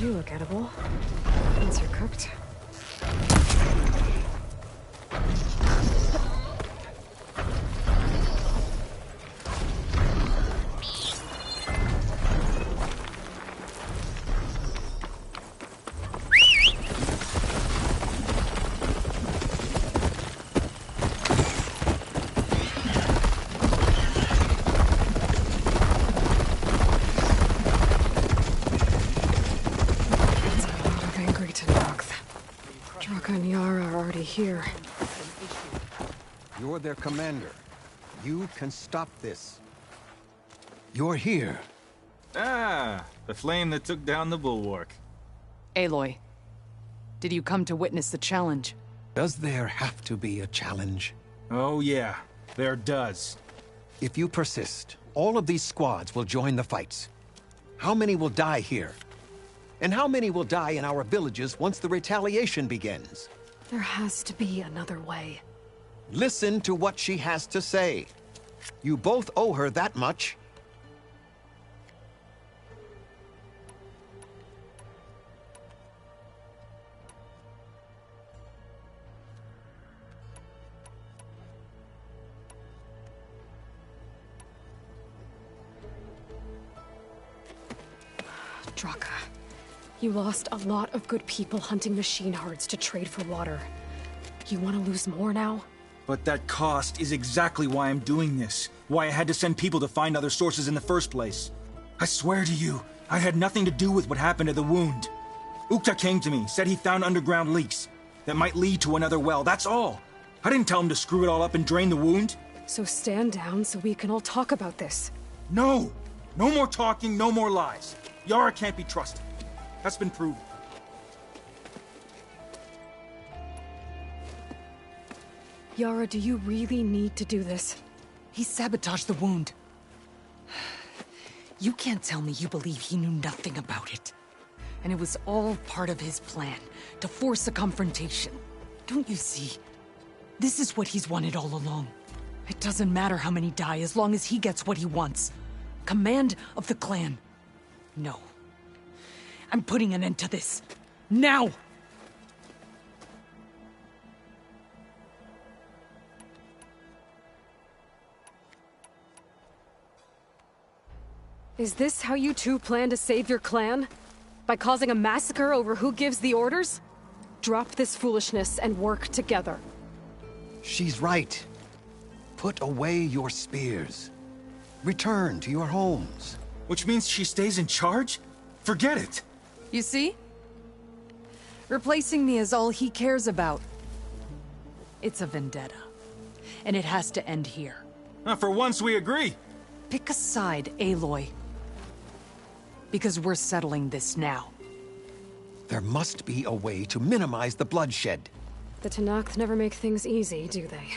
[SPEAKER 1] They look edible. Once you're cooked. Here.
[SPEAKER 3] You're their commander. You can stop this. You're here.
[SPEAKER 5] Ah, the flame that took down the bulwark.
[SPEAKER 11] Aloy, did you come to witness the challenge?
[SPEAKER 3] Does there have to be a challenge?
[SPEAKER 2] Oh yeah, there does.
[SPEAKER 3] If you persist, all of these squads will join the fights. How many will die here? And how many will die in our villages once the retaliation begins?
[SPEAKER 1] There has to be another way.
[SPEAKER 3] Listen to what she has to say. You both owe her that much.
[SPEAKER 1] Draka. You lost a lot of good people hunting machine hearts to trade for water. You want to lose more now?
[SPEAKER 2] But that cost is exactly why I'm doing this. Why I had to send people to find other sources in the first place. I swear to you, I had nothing to do with what happened to the wound. Ukta came to me, said he found underground leaks that might lead to another well, that's all. I didn't tell him to screw it all up and drain the wound.
[SPEAKER 1] So stand down so we can all talk about this.
[SPEAKER 2] No! No more talking, no more lies. Yara can't be trusted. That's been proven.
[SPEAKER 1] Yara, do you really need to do this?
[SPEAKER 12] He sabotaged the wound. You can't tell me you believe he knew nothing about it. And it was all part of his plan, to force a confrontation. Don't you see? This is what he's wanted all along. It doesn't matter how many die as long as he gets what he wants. Command of the clan. No. I'm putting an end to this. Now!
[SPEAKER 1] Is this how you two plan to save your clan? By causing a massacre over who gives the orders? Drop this foolishness and work together.
[SPEAKER 3] She's right. Put away your spears. Return to your homes.
[SPEAKER 2] Which means she stays in charge? Forget it!
[SPEAKER 12] You see? Replacing me is all he cares about. It's a vendetta. And it has to end here.
[SPEAKER 2] For once we agree.
[SPEAKER 12] Pick a side, Aloy. Because we're settling this now.
[SPEAKER 3] There must be a way to minimize the bloodshed.
[SPEAKER 1] The Tenakth never make things easy, do they?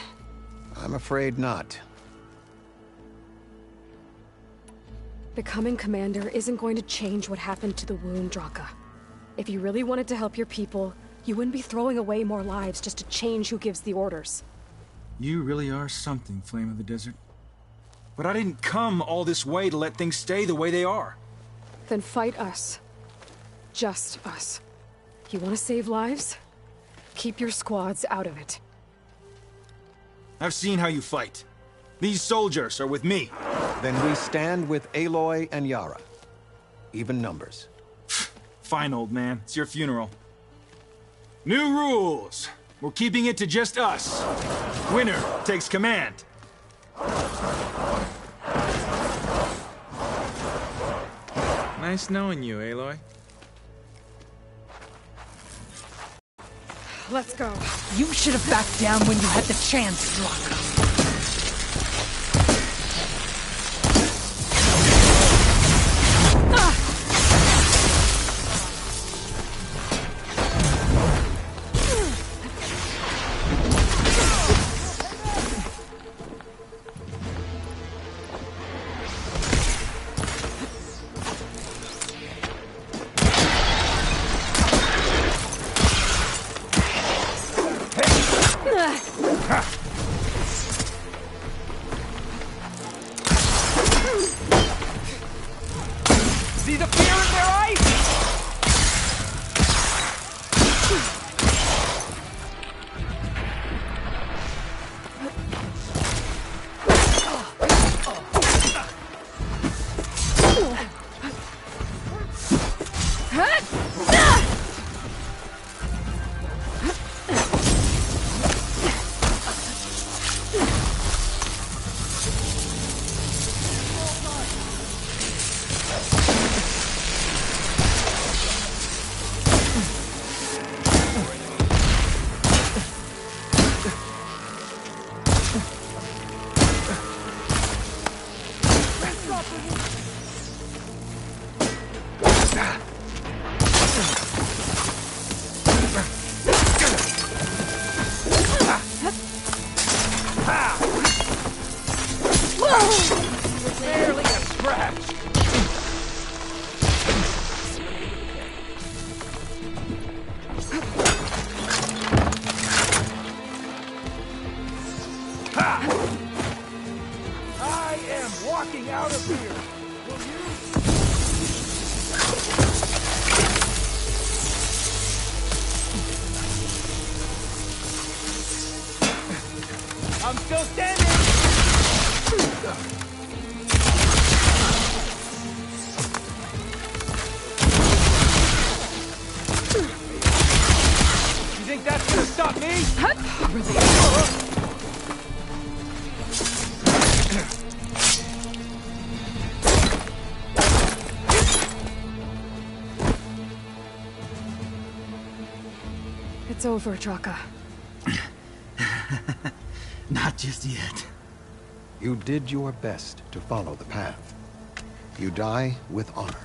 [SPEAKER 3] I'm afraid not.
[SPEAKER 1] Becoming commander isn't going to change what happened to the wound, Draka. If you really wanted to help your people, you wouldn't be throwing away more lives just to change who gives the orders.
[SPEAKER 2] You really are something, Flame of the Desert. But I didn't come all this way to let things stay the way they are.
[SPEAKER 1] Then fight us. Just us. You want to save lives? Keep your squads out of it.
[SPEAKER 2] I've seen how you fight. These soldiers are with me.
[SPEAKER 3] Then we stand with Aloy and Yara. Even numbers.
[SPEAKER 2] Fine, old man. It's your funeral. New rules. We're keeping it to just us. Winner takes command.
[SPEAKER 4] Nice knowing you, Aloy.
[SPEAKER 1] Let's go.
[SPEAKER 12] You should have backed down when you had the chance, Draka.
[SPEAKER 9] walking out of here! Will you?
[SPEAKER 5] I'm still standing! You think that's gonna stop me?
[SPEAKER 1] It's over, Draka.
[SPEAKER 16] Not just yet.
[SPEAKER 3] You did your best to follow the path. You die with honor.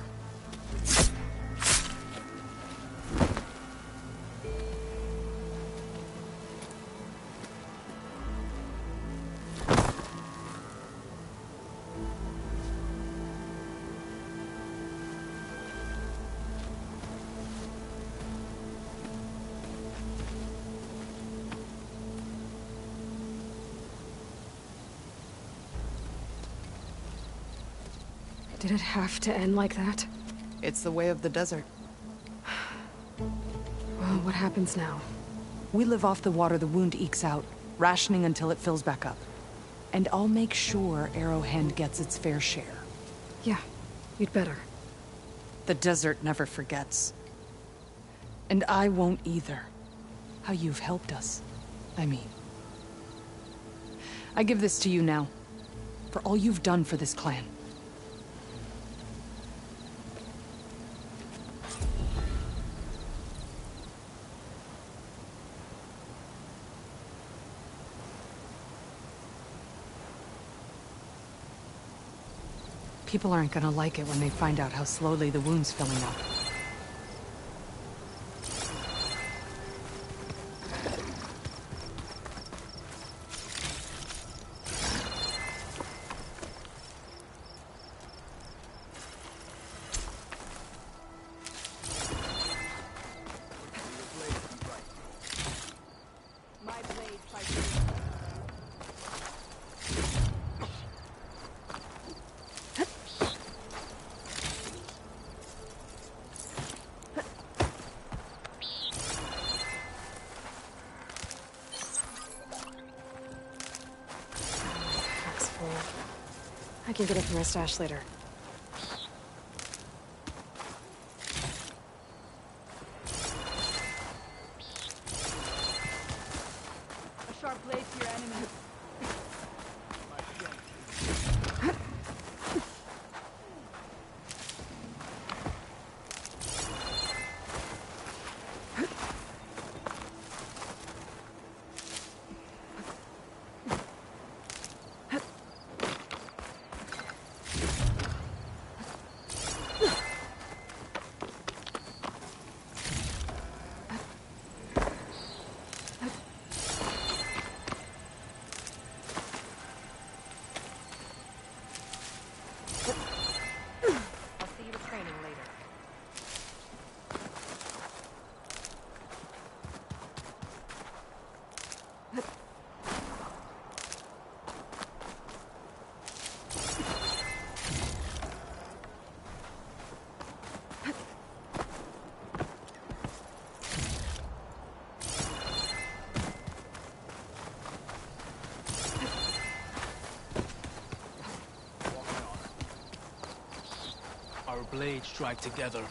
[SPEAKER 1] Did it have to end like that?
[SPEAKER 11] It's the way of the desert.
[SPEAKER 1] Well, what happens now?
[SPEAKER 11] We live off the water the wound ekes out, rationing until it fills back up. And I'll make sure Arrowhand gets its fair share.
[SPEAKER 1] Yeah, you'd better.
[SPEAKER 11] The desert never forgets. And I won't either. How you've helped us, I mean. I give this to you now, for all you've done for this clan. People aren't gonna like it when they find out how slowly the wound's filling up.
[SPEAKER 1] I can get it from my stash later.
[SPEAKER 10] A sharp blade to your enemy.
[SPEAKER 15] Our blades strike together.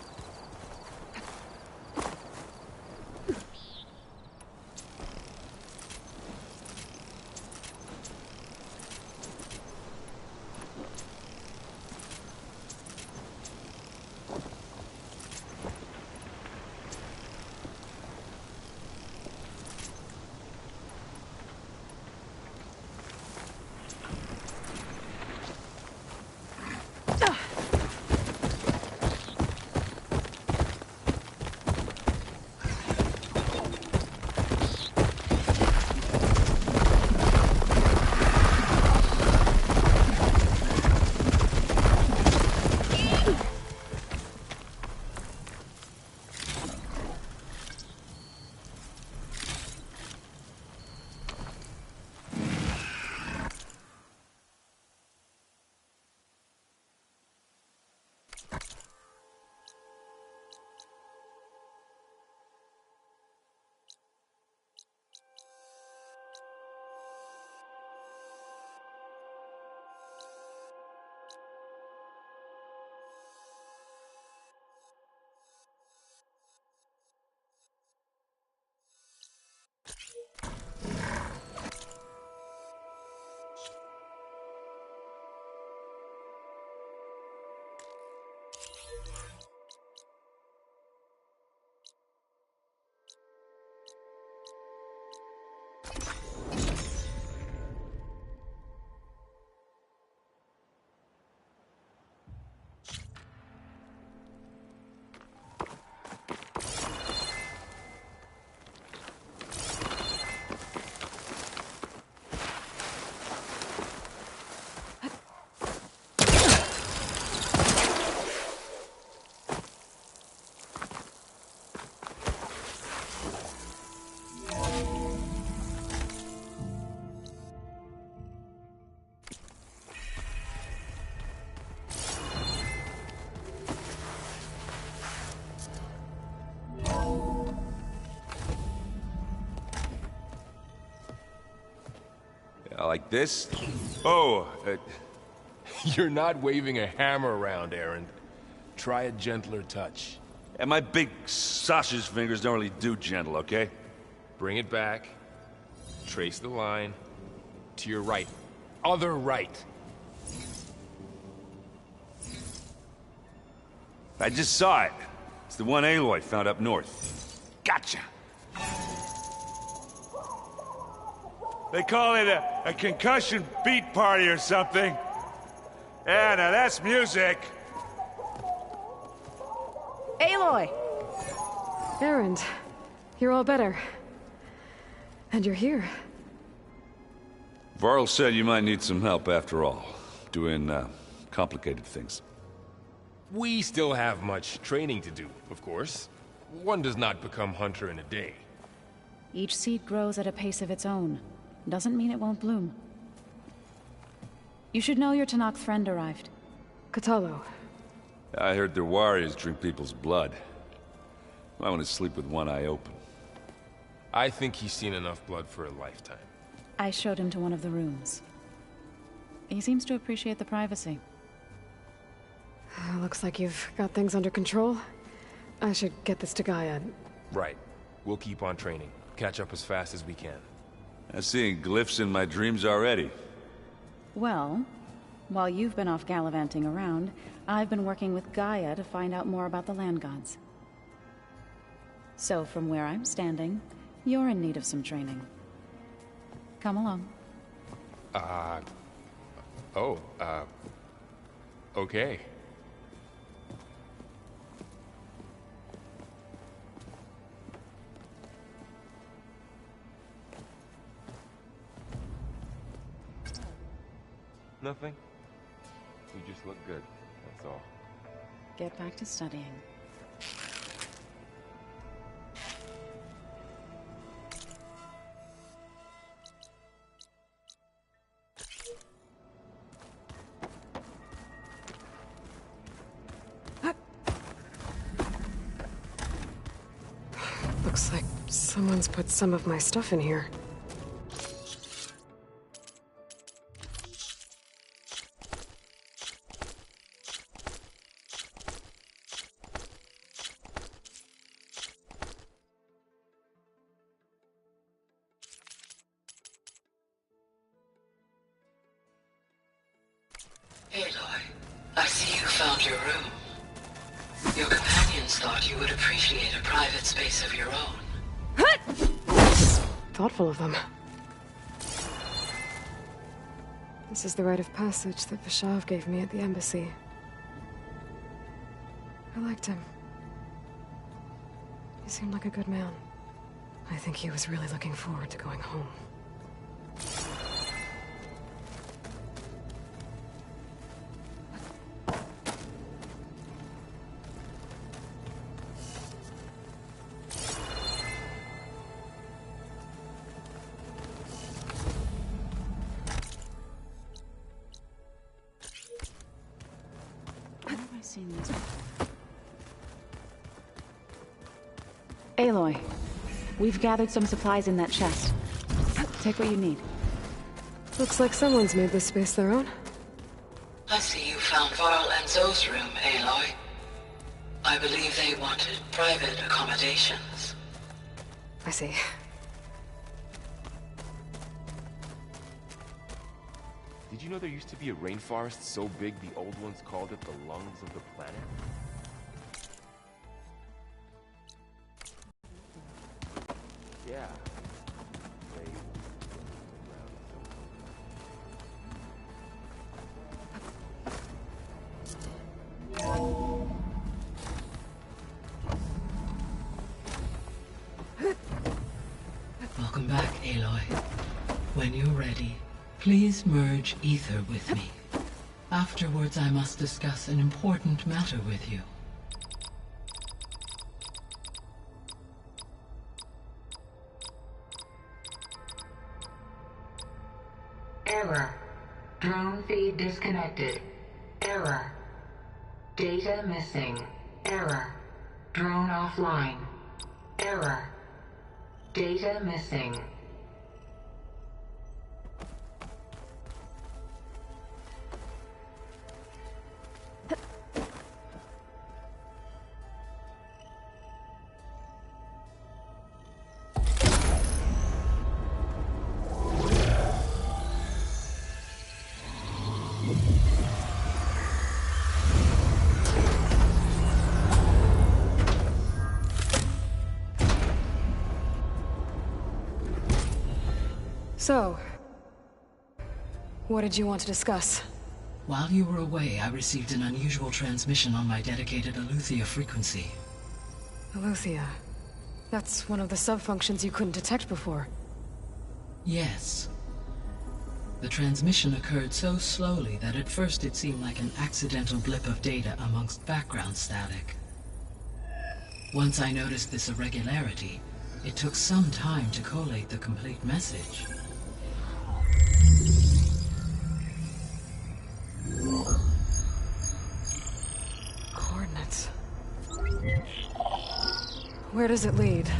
[SPEAKER 17] Like this? Oh, you're not waving a hammer around, Aaron. Try a gentler touch.
[SPEAKER 18] And my big sausage fingers don't really do gentle, okay?
[SPEAKER 17] Bring it back. Trace the line. To your right. Other right.
[SPEAKER 18] I just saw it. It's the one Aloy found up north. Gotcha! They call it a concussion beat party or something. Yeah, now that's music.
[SPEAKER 1] Aloy! Erend, you're all better. And you're here.
[SPEAKER 18] Varl said you might need some help after all. Doing, complicated things.
[SPEAKER 17] We still have much training to do, of course. One does not become hunter in a day.
[SPEAKER 19] Each seed grows at a pace of its own. Doesn't mean it won't bloom. You should know your Tanakh friend arrived.
[SPEAKER 1] Katalo.
[SPEAKER 18] I heard their warriors drink people's blood. I want to sleep with one eye open.
[SPEAKER 17] I think he's seen enough blood for a lifetime.
[SPEAKER 19] I showed him to one of the rooms. He seems to appreciate the privacy.
[SPEAKER 1] Looks like you've got things under control. I should get this to Gaia.
[SPEAKER 17] Right. We'll keep on training. Catch up as fast as we can.
[SPEAKER 18] I'm seeing glyphs in my dreams already.
[SPEAKER 19] Well, while you've been off gallivanting around, I've been working with Gaia to find out more about the land gods. So from where I'm standing, you're in need of some training. Come along.
[SPEAKER 17] Okay. Nothing. You just look good, that's all.
[SPEAKER 19] Get back to studying.
[SPEAKER 1] Looks like someone's put some of my stuff in here.
[SPEAKER 20] Aloy, I see you found your room. Your companions thought you would appreciate a private space of your own.
[SPEAKER 1] Thoughtful of them. This is the rite of passage that Vashav gave me at the embassy. I liked him. He seemed like a good man. I think he was really looking forward to going home.
[SPEAKER 19] Aloy, we've gathered some supplies in that chest. Take what you need.
[SPEAKER 1] Looks like someone's made this space their own.
[SPEAKER 20] I see you found Varl and Zoe's room, Aloy. I believe they wanted private accommodations.
[SPEAKER 1] I see.
[SPEAKER 17] Did you know there used to be a rainforest so big the old ones called it the lungs of the planet? Yeah.
[SPEAKER 20] Welcome back, Aloy. When you're ready, please merge ether with me. Afterwards, I must discuss an important matter with you.
[SPEAKER 21] Error. Drone feed disconnected. Error. Data missing. Error. Drone offline. Error. Data missing.
[SPEAKER 1] So, what did you want to discuss?
[SPEAKER 20] While you were away, I received an unusual transmission on my dedicated Aletheia frequency.
[SPEAKER 1] Aletheia. That's one of the sub-functions you couldn't detect before.
[SPEAKER 20] Yes. The transmission occurred so slowly that at first it seemed like an accidental blip of data amongst background static. Once I noticed this irregularity, it took some time to collate the complete message.
[SPEAKER 1] Coordinates. Where does it lead?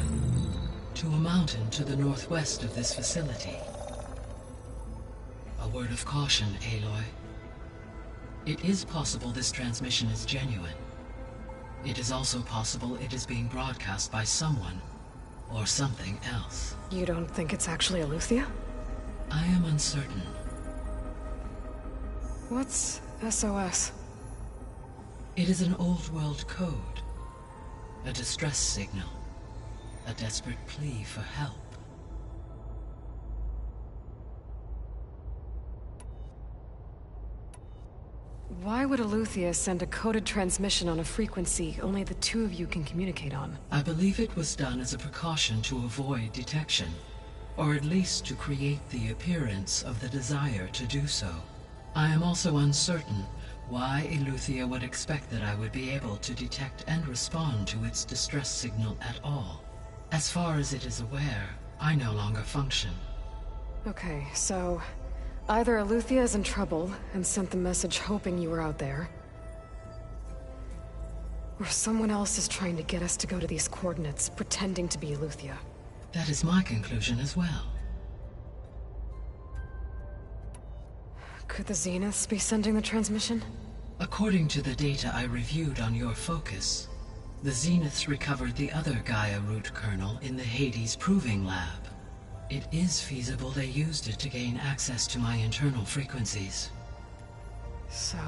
[SPEAKER 20] To a mountain to the northwest of this facility. A word of caution, Aloy. It is possible this transmission is genuine. It is also possible it is being broadcast by someone or something else.
[SPEAKER 1] You don't think it's actually Aletheia?
[SPEAKER 20] I am uncertain.
[SPEAKER 1] What's SOS?
[SPEAKER 20] It is an old world code. A distress signal. A desperate plea for help.
[SPEAKER 1] Why would Aletheia send a coded transmission on a frequency only the two of you can communicate on?
[SPEAKER 20] I believe it was done as a precaution to avoid detection, or at least to create the appearance of the desire to do so. I am also uncertain why Aletheia would expect that I would be able to detect and respond to its distress signal at all. As far as it is aware, I no longer function.
[SPEAKER 1] Okay, so either Aletheia is in trouble and sent the message hoping you were out there, or someone else is trying to get us to go to these coordinates, pretending to be Aletheia.
[SPEAKER 20] That is my conclusion as well.
[SPEAKER 1] Could the Zeniths be sending the transmission?
[SPEAKER 20] According to the data I reviewed on your focus, the Zeniths recovered the other Gaia root kernel in the Hades Proving Lab. It is feasible they used it to gain access to my internal frequencies.
[SPEAKER 1] So,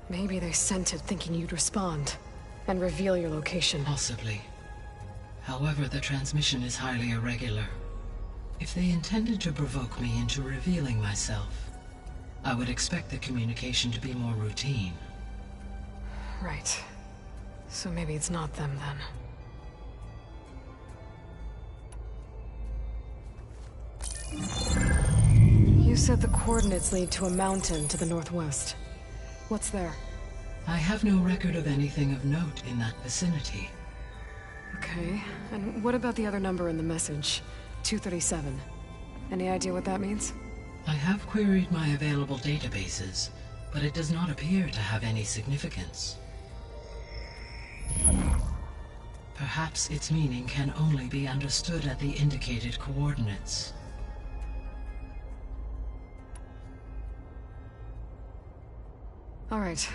[SPEAKER 1] maybe they sent it thinking you'd respond and reveal your location.
[SPEAKER 20] Possibly. However, the transmission is highly irregular. If they intended to provoke me into revealing myself, I would expect the communication to be more routine.
[SPEAKER 1] Right. So maybe it's not them then. You said the coordinates lead to a mountain to the northwest. What's there?
[SPEAKER 20] I have no record of anything of note in that vicinity.
[SPEAKER 1] Okay, and what about the other number in the message? 237. Any idea what that means?
[SPEAKER 20] I have queried my available databases, but it does not appear to have any significance. Perhaps its meaning can only be understood at the indicated coordinates.
[SPEAKER 1] All right.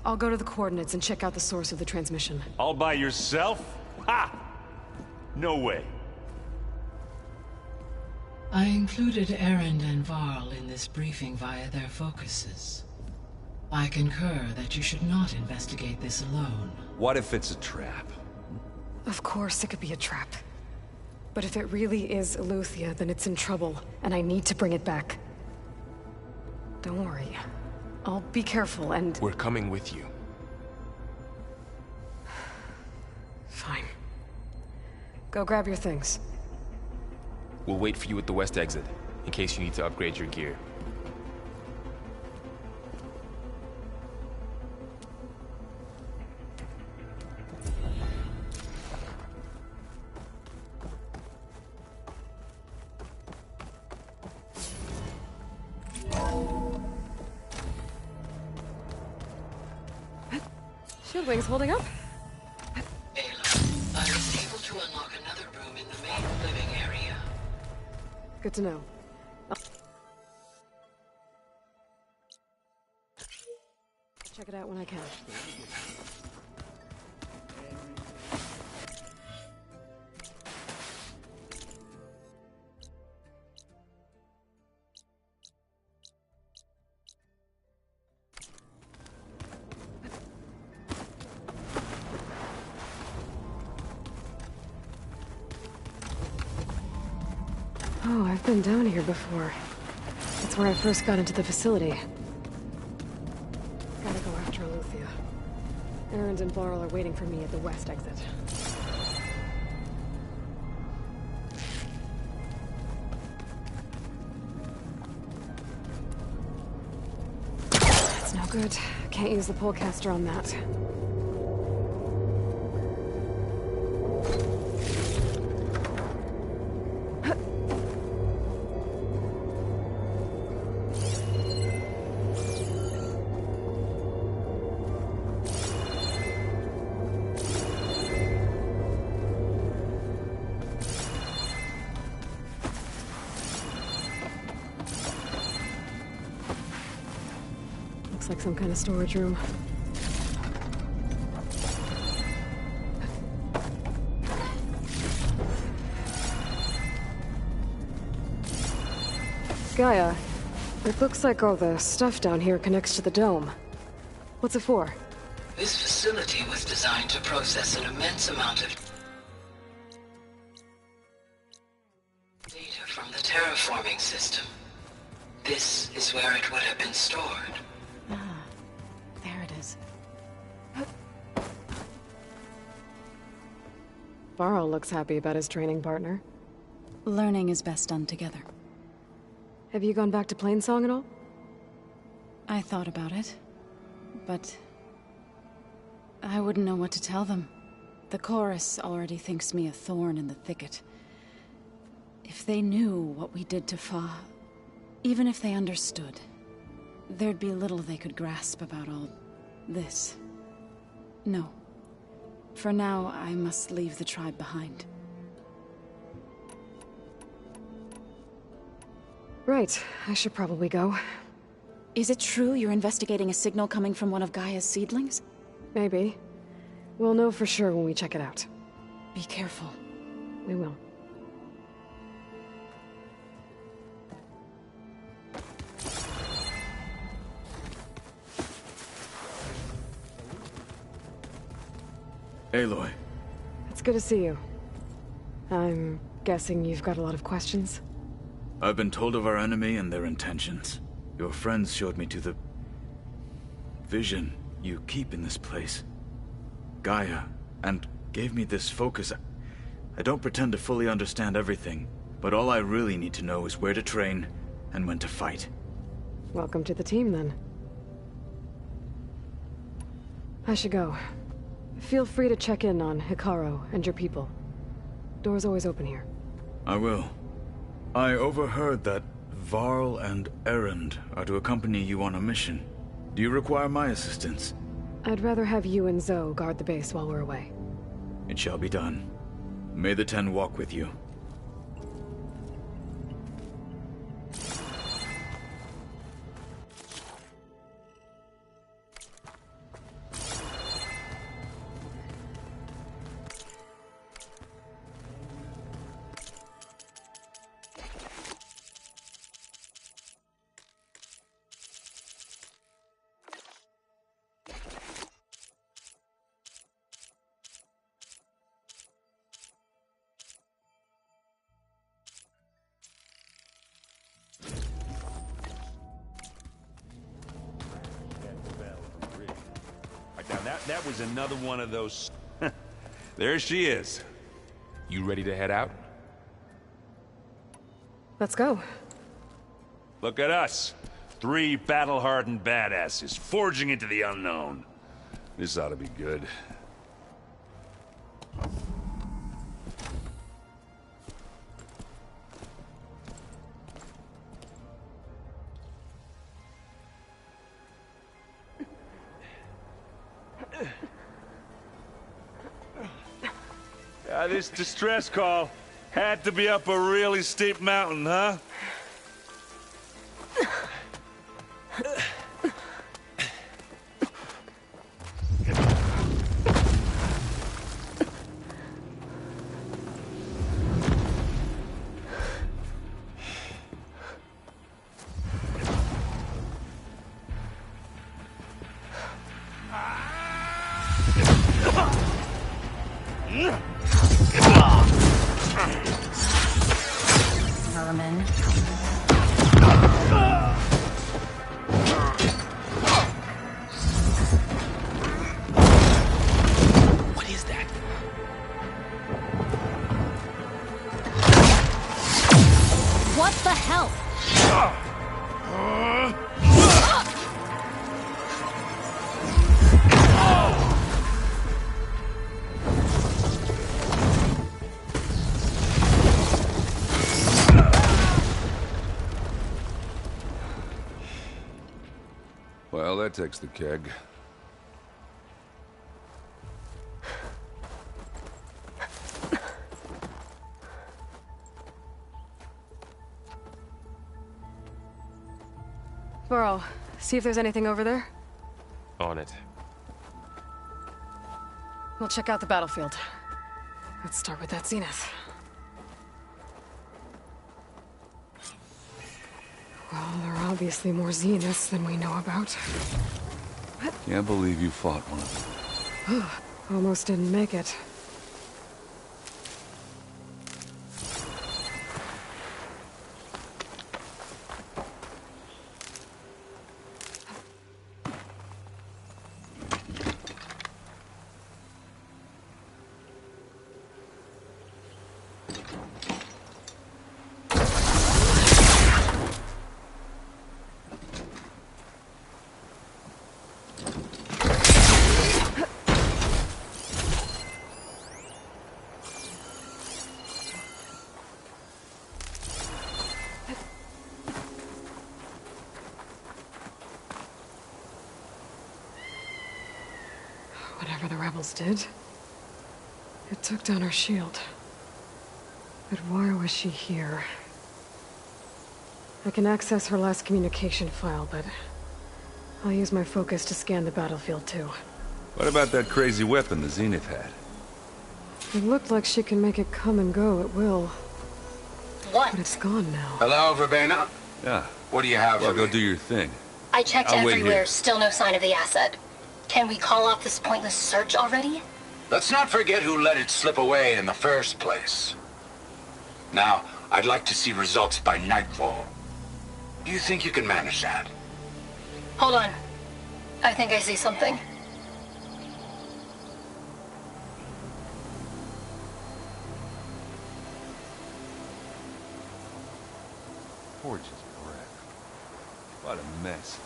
[SPEAKER 1] I'll go to the coordinates and check out the source of the transmission.
[SPEAKER 18] All by yourself? Ha! No way.
[SPEAKER 20] I included Erend and Varl in this briefing via their focuses. I concur that you should not investigate this alone.
[SPEAKER 17] What if it's a trap?
[SPEAKER 1] Of course it could be a trap. But if it really is Eleuthia, then it's in trouble, and I need to bring it back. Don't worry. I'll be careful and...
[SPEAKER 17] We're coming with you.
[SPEAKER 1] Fine. Go grab your things.
[SPEAKER 17] We'll wait for you at the west exit, in case you need to upgrade your gear.
[SPEAKER 1] Shield wings holding up?
[SPEAKER 20] I was able to unlock another room in the main living area.
[SPEAKER 1] Good to know. I'll check it out when I can. Oh, I've been down here before. It's where I first got into the facility. Gotta go after Eleuthia. Erend and Varl are waiting for me at the west exit. That's no good. Can't use the polecaster on that. Looks like some kind of storage room. Gaia, it looks like all the stuff down here connects to the dome. What's it for?
[SPEAKER 20] This facility was designed to process an immense amount of data from the terraforming system. This is where it would have been stored.
[SPEAKER 19] Ah, there it is.
[SPEAKER 1] Varl looks happy about his training partner.
[SPEAKER 19] Learning is best done together.
[SPEAKER 1] Have you gone back to Plainsong at all?
[SPEAKER 19] I thought about it, but I wouldn't know what to tell them. The chorus already thinks me a thorn in the thicket. If they knew what we did to Fa, even if they understood, there'd be little they could grasp about all this. No. For now, I must leave the tribe behind.
[SPEAKER 1] Right. I should probably go.
[SPEAKER 19] Is it true you're investigating a signal coming from one of Gaia's seedlings?
[SPEAKER 1] Maybe. We'll know for sure when we check it out.
[SPEAKER 19] Be careful.
[SPEAKER 1] We will.
[SPEAKER 7] Aloy.
[SPEAKER 1] It's good to see you. I'm guessing you've got a lot of questions?
[SPEAKER 7] I've been told of our enemy and their intentions. Your friends showed me to the vision you keep in this place, Gaia, and gave me this focus. I don't pretend to fully understand everything, but all I really need to know is where to train and when to fight.
[SPEAKER 1] Welcome to the team, then. I should go. Feel free to check in on Hikaru and your people. Door's always open here.
[SPEAKER 7] I will. I overheard that Varl and Erend are to accompany you on a mission. Do you require my assistance?
[SPEAKER 1] I'd rather have you and Zoe guard the base while we're away.
[SPEAKER 7] It shall be done. May the Ten walk with you.
[SPEAKER 9] Now that was another one of those... There she is.
[SPEAKER 17] You ready to head out?
[SPEAKER 1] Let's go.
[SPEAKER 9] Look at us. 3 battle-hardened badasses forging into the unknown. This ought to be good. This distress call had to be up a really steep mountain, huh?
[SPEAKER 19] Herman.
[SPEAKER 17] What is that?
[SPEAKER 8] What the hell?
[SPEAKER 17] Well, that takes the keg.
[SPEAKER 1] Burrow, see if there's anything over there.
[SPEAKER 17] On it.
[SPEAKER 1] We'll check out the battlefield. Let's start with that zenith. Well, there are obviously more zeniths than we know about.
[SPEAKER 17] Can't believe you fought one of them.
[SPEAKER 1] Almost didn't make it. Whatever the rebels did, it took down her shield. But why was she here? I can access her last communication file, but I'll use my focus to scan the battlefield too.
[SPEAKER 17] What about that crazy weapon the Zenith had?
[SPEAKER 1] It looked like she can make it come and go at will.
[SPEAKER 13] What?
[SPEAKER 1] But it's gone now.
[SPEAKER 13] Hello, Verbena?
[SPEAKER 17] Yeah.
[SPEAKER 13] What do you have
[SPEAKER 17] Well,
[SPEAKER 13] for
[SPEAKER 17] go
[SPEAKER 13] me?
[SPEAKER 17] do your thing.
[SPEAKER 13] I checked
[SPEAKER 17] I'll wait
[SPEAKER 13] everywhere,
[SPEAKER 17] here.
[SPEAKER 13] still no sign of the asset. Can we call off this pointless search already?
[SPEAKER 22] Let's not forget who let it slip away in the first place. Now, I'd like to see results by nightfall. Do you think you can manage that?
[SPEAKER 13] Hold on. I think I see something.
[SPEAKER 17] Forge's crap. What a mess.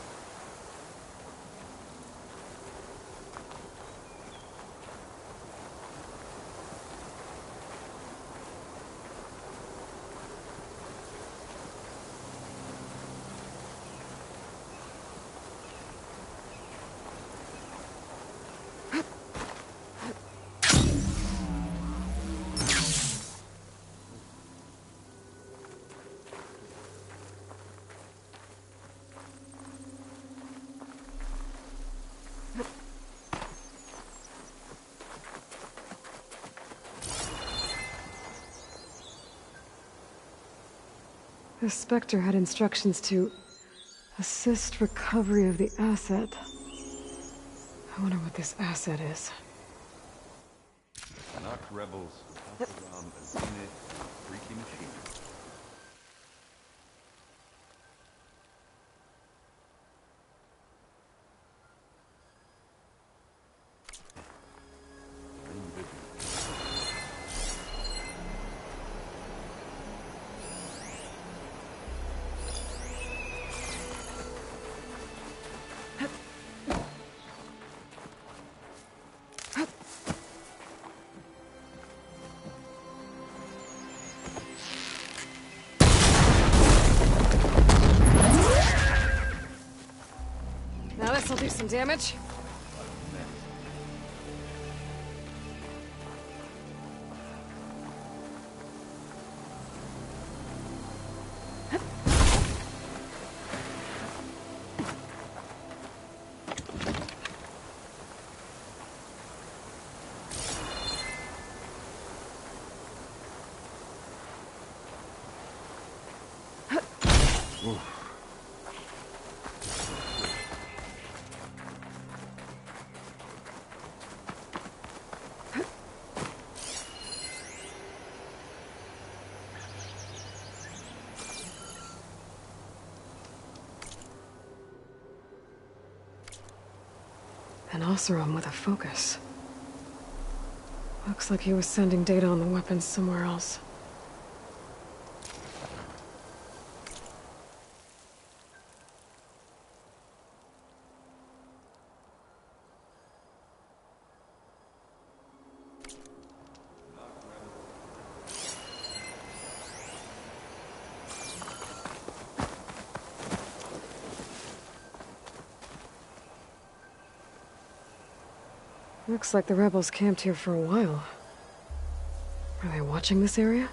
[SPEAKER 1] The Spectre had instructions to assist recovery of the asset. I wonder what this asset is.
[SPEAKER 17] Knock rebels up around a Zenith freaky machine.
[SPEAKER 1] This'll do some damage. An Oseram with a focus. Looks like he was sending data on the weapons somewhere else. Looks like the rebels camped here for a while. Are they watching this area?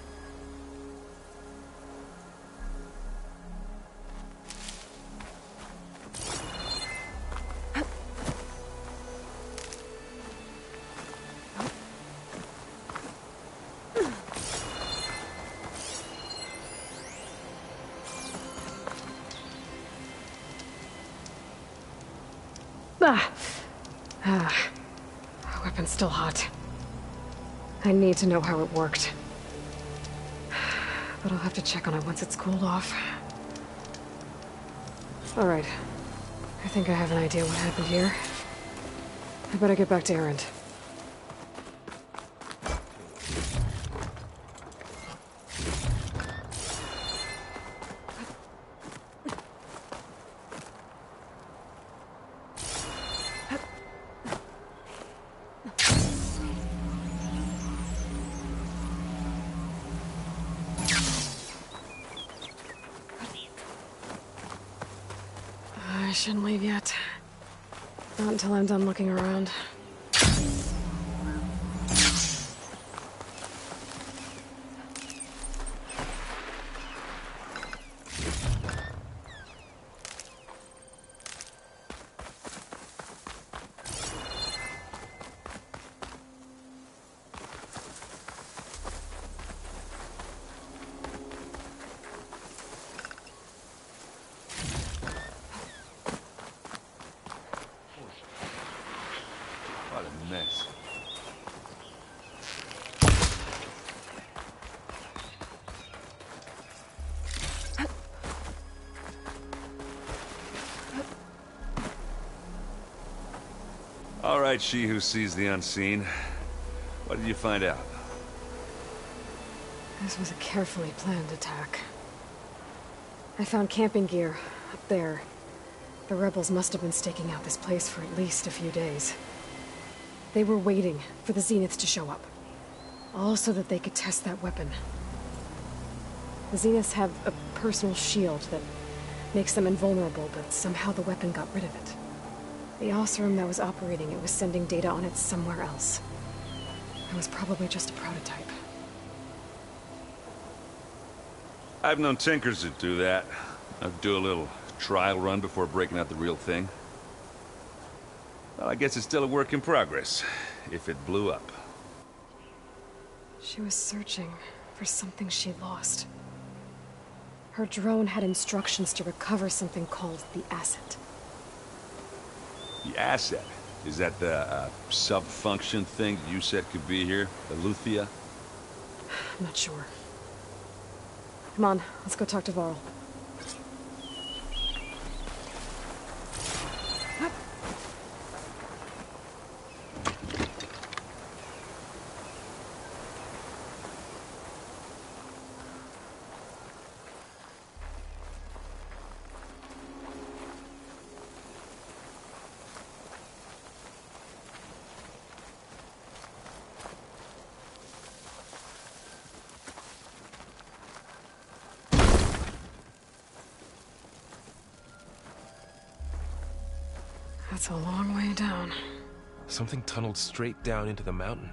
[SPEAKER 1] Weapon's still hot. I need to know how it worked. But I'll have to check on it once it's cooled off. Alright. I think I have an idea what happened here. I better get back to Erend. I shouldn't leave yet. Not until I'm done looking around.
[SPEAKER 9] What a mess. All right, she who sees the unseen. What did you find out?
[SPEAKER 1] This was a carefully planned attack. I found camping gear up there. The rebels must have been staking out this place for at least a few days. They were waiting for the Zeniths to show up. All so that they could test that weapon. The Zeniths have a personal shield that makes them invulnerable, but somehow the weapon got rid of it. The Oseram that was operating it was sending data on it somewhere else. It was probably just a prototype.
[SPEAKER 9] I've known tinkers that do that. I'd do a little trial run before breaking out the real thing. Well, I guess it's still a work in progress, if it blew up.
[SPEAKER 1] She was searching for something she lost. Her drone had instructions to recover something called the asset.
[SPEAKER 9] The asset? Is that the sub-function thing you said could be here? The Luthia?
[SPEAKER 1] I'm not sure. Come on, let's go talk to Varl. That's a long way down.
[SPEAKER 17] Something tunneled straight down into the mountain.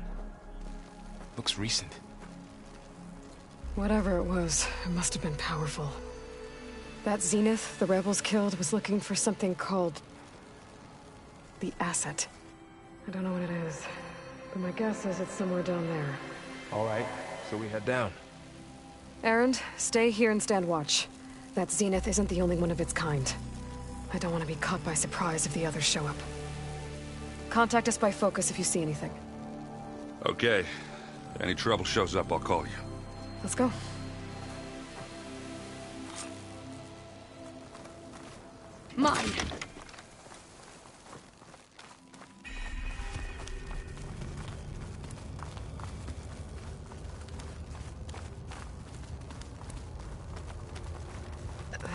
[SPEAKER 17] Looks recent.
[SPEAKER 1] Whatever it was, it must have been powerful. That Zenith the rebels killed was looking for something called the asset. I don't know what it is, but my guess is it's somewhere down there.
[SPEAKER 17] All right, so we head down.
[SPEAKER 1] Erend, stay here and stand watch. That Zenith isn't the only one of its kind. I don't want to be caught by surprise if the others show up. Contact us by focus if you see anything.
[SPEAKER 9] Okay. Any trouble shows up, I'll call you.
[SPEAKER 1] Let's go. Mine!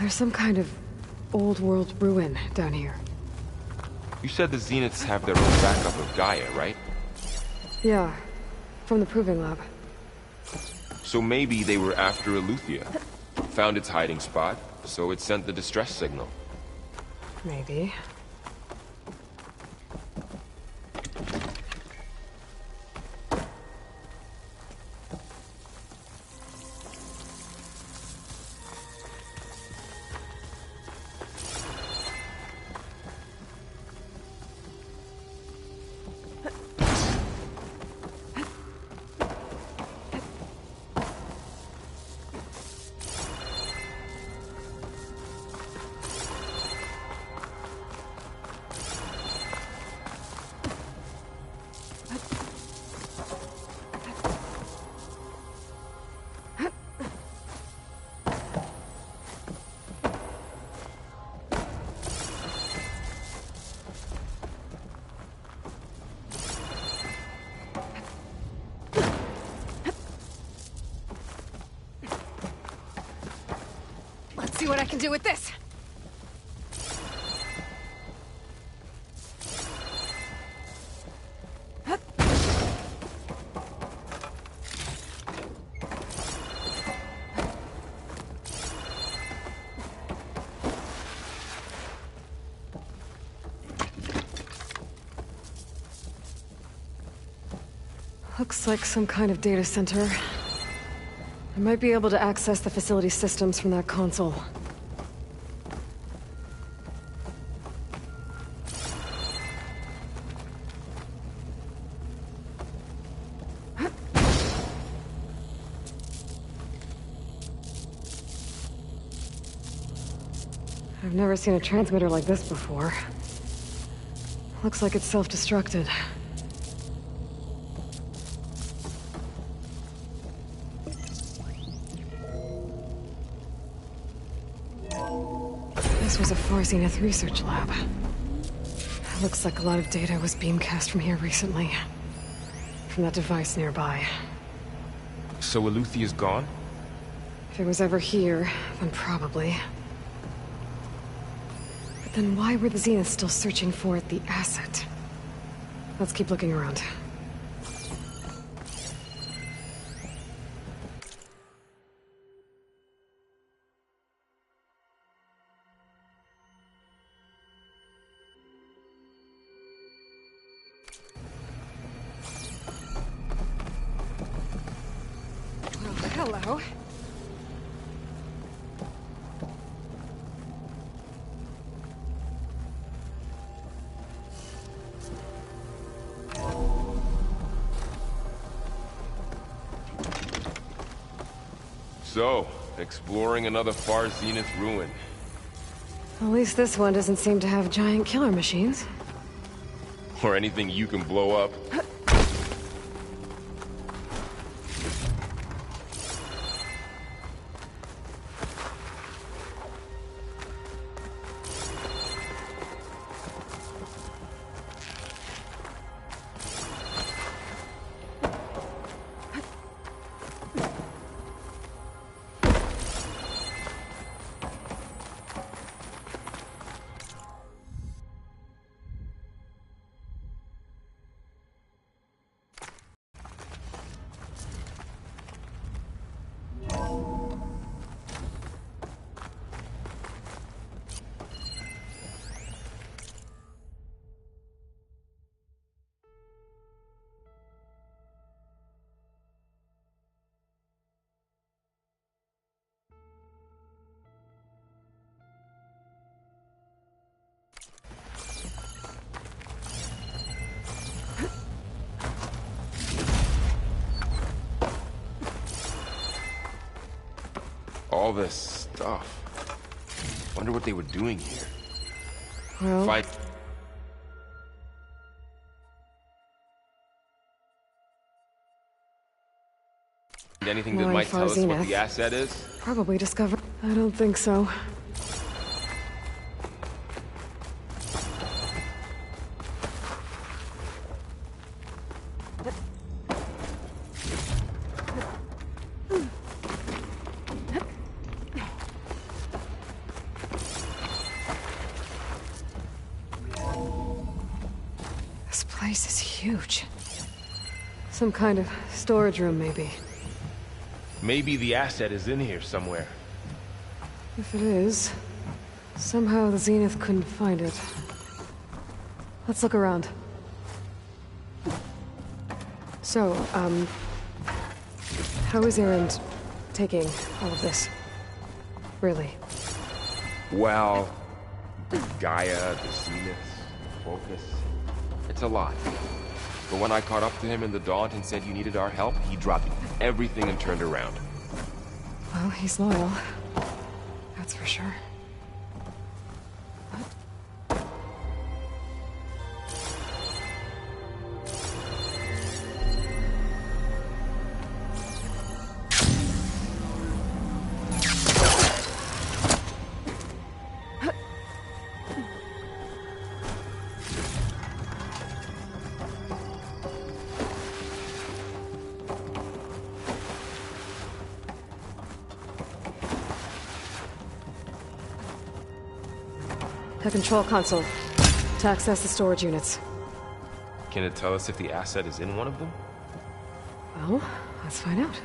[SPEAKER 1] There's some kind of old world ruin down here.
[SPEAKER 6] You said the Zeniths have their own backup of Gaia, right?
[SPEAKER 1] Yeah, from the Proving Lab.
[SPEAKER 6] So maybe they were after Eleuthia. Found its hiding spot, so it sent the distress signal.
[SPEAKER 1] Maybe. See what I can do with this. Looks like some kind of data center. I might be able to access the facility systems from that console. I've never seen a transmitter like this before. Looks like it's self-destructed. This was a Far Zenith research lab. Looks like a lot of data was beamcast from here recently. From that device nearby.
[SPEAKER 6] So Eleuthia's gone?
[SPEAKER 1] If it was ever here, then probably. But then why were the Zeniths still searching for the asset? Let's keep looking around. Hello.
[SPEAKER 6] So, exploring another Far Zenith ruin.
[SPEAKER 1] At least this one doesn't seem to have giant killer machines.
[SPEAKER 6] Or anything you can blow up. all this stuff. Wonder what they were doing here.
[SPEAKER 1] Well...
[SPEAKER 6] Find anything that might tell us what the asset is?
[SPEAKER 1] Probably discover... I don't think so. This place is huge. Some kind of storage room, maybe.
[SPEAKER 6] Maybe the asset is in here somewhere.
[SPEAKER 1] If it is, somehow the Zenith couldn't find it. Let's look around. So, how is Erend taking all of this? Really?
[SPEAKER 6] Well, Gaia, the Zenith, Focus. It's a lot. But when I caught up to him in the Daunt and said you needed our help, he dropped everything and turned around.
[SPEAKER 1] Well, he's loyal. That's for sure. The control console. To access the storage units.
[SPEAKER 6] Can it tell us if the asset is in one of them?
[SPEAKER 1] Well, let's find out.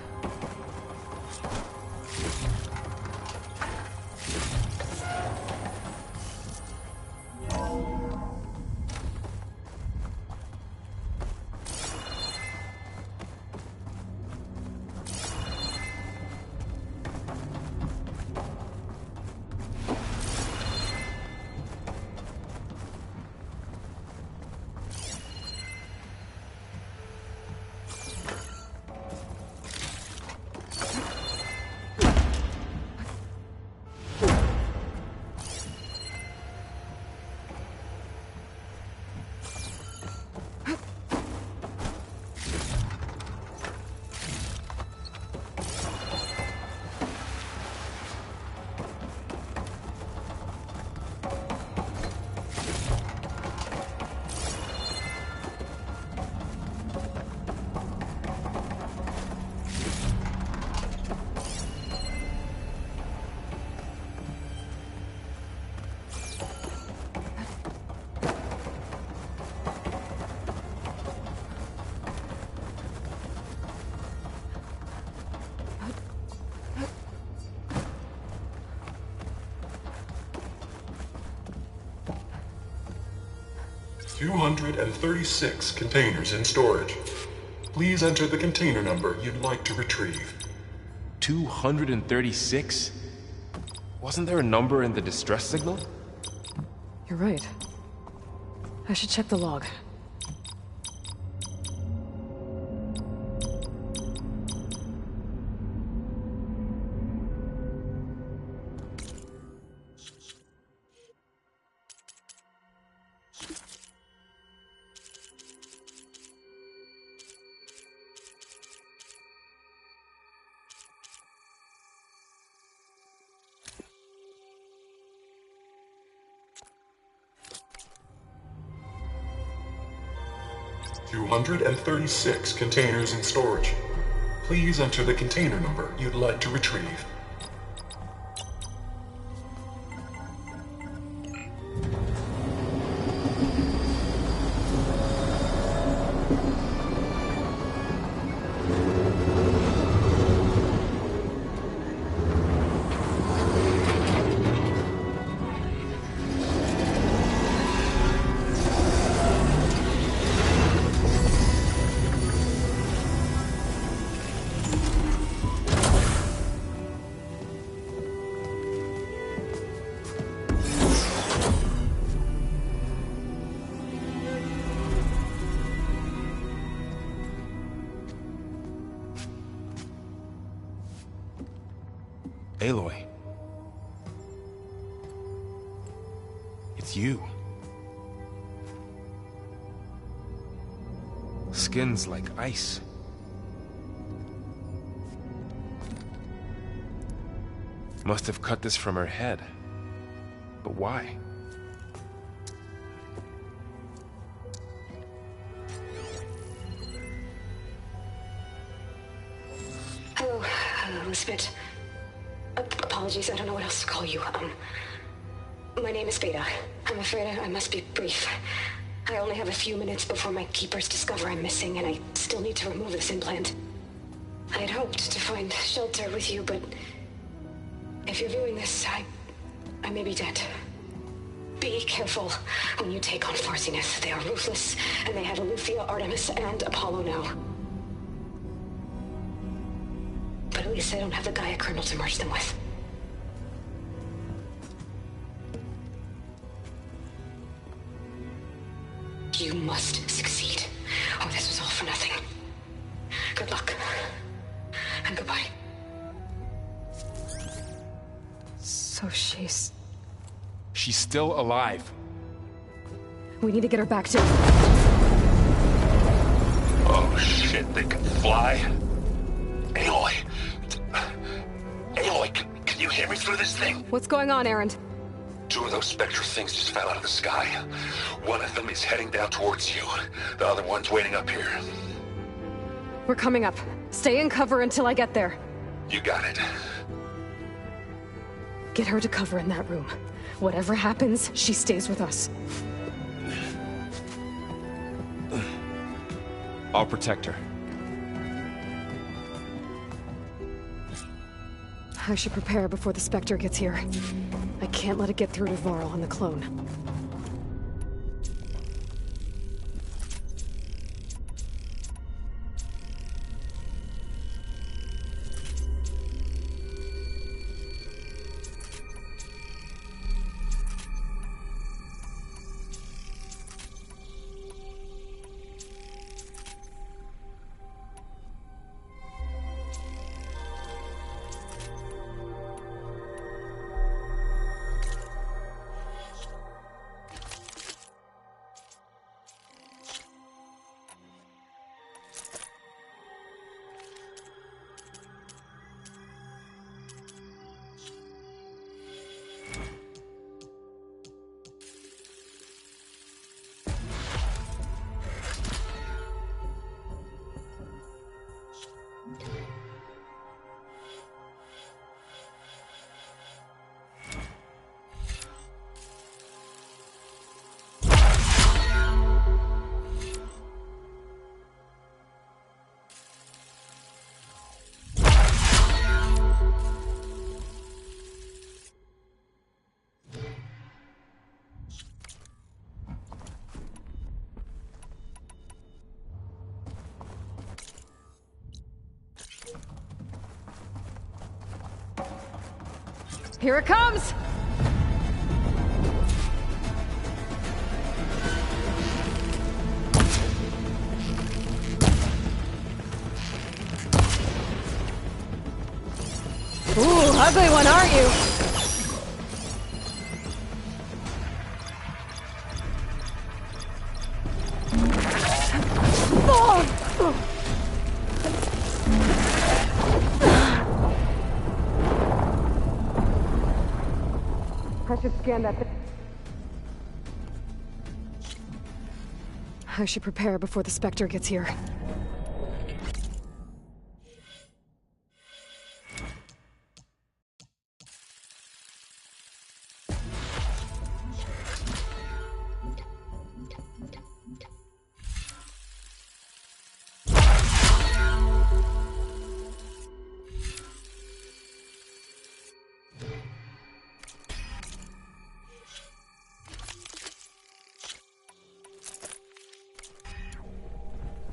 [SPEAKER 2] $236 containers in storage. Please enter the container number you'd like to retrieve.
[SPEAKER 6] 236? Wasn't there a number in the distress signal?
[SPEAKER 1] You're right. I should check the log.
[SPEAKER 2] $236 containers in storage. Please enter the container number you'd like to retrieve.
[SPEAKER 17] Aloy. It's you. Skin's like ice. Must have cut this from her head. But why?
[SPEAKER 13] Hello, Elizabeth. Apologies, I don't know what else to call you. My name is Beta. I'm afraid I must be brief. I only have a few minutes before my keepers discover I'm missing, and I still need to remove this implant. I had hoped to find shelter with you, but if you're viewing this, I may be dead. Be careful when you take on Farsiness. They are ruthless, and they have Eleuthia, Artemis, and Apollo now. But at least I don't have the Gaia kernel to merge them with. You must succeed, or this was all for nothing. Good luck. And goodbye.
[SPEAKER 1] So she's
[SPEAKER 17] still alive.
[SPEAKER 1] We need to get her back to...
[SPEAKER 22] Oh shit, they can fly? Aloy! Aloy, can you hear me through this thing?
[SPEAKER 1] What's going on, Erend?
[SPEAKER 22] 2 of those spectral things just fell out of the sky. One of them is heading down towards you. The other one's waiting up here.
[SPEAKER 1] We're coming up. Stay in cover until I get there.
[SPEAKER 22] You got it.
[SPEAKER 1] Get her to cover in that room. Whatever happens, she stays with us.
[SPEAKER 17] I'll protect her.
[SPEAKER 1] I should prepare before the Spectre gets here. I can't let it get through to Varl and the clone. Here it comes! Ooh, ugly one, aren't you? I should scan that thing. I should prepare before the Spectre gets here.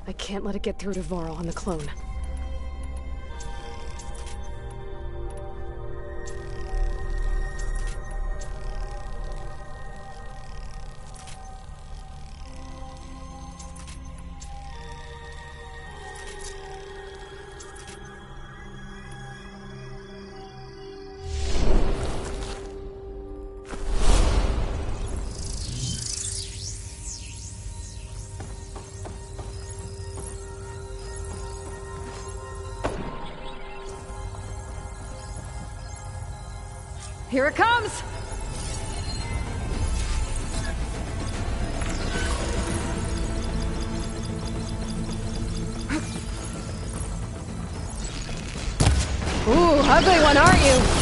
[SPEAKER 1] I can't let it get through to Varl and the clone. Here it comes! Ooh, ugly one, aren't you?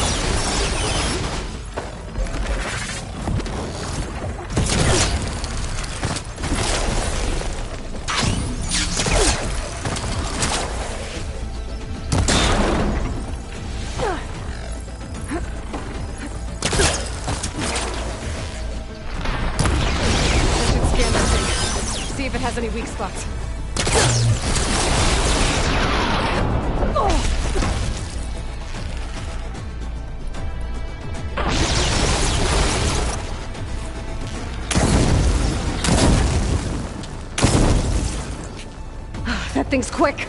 [SPEAKER 1] I should scan that thing. See if it has any weak spots. That thing's quick.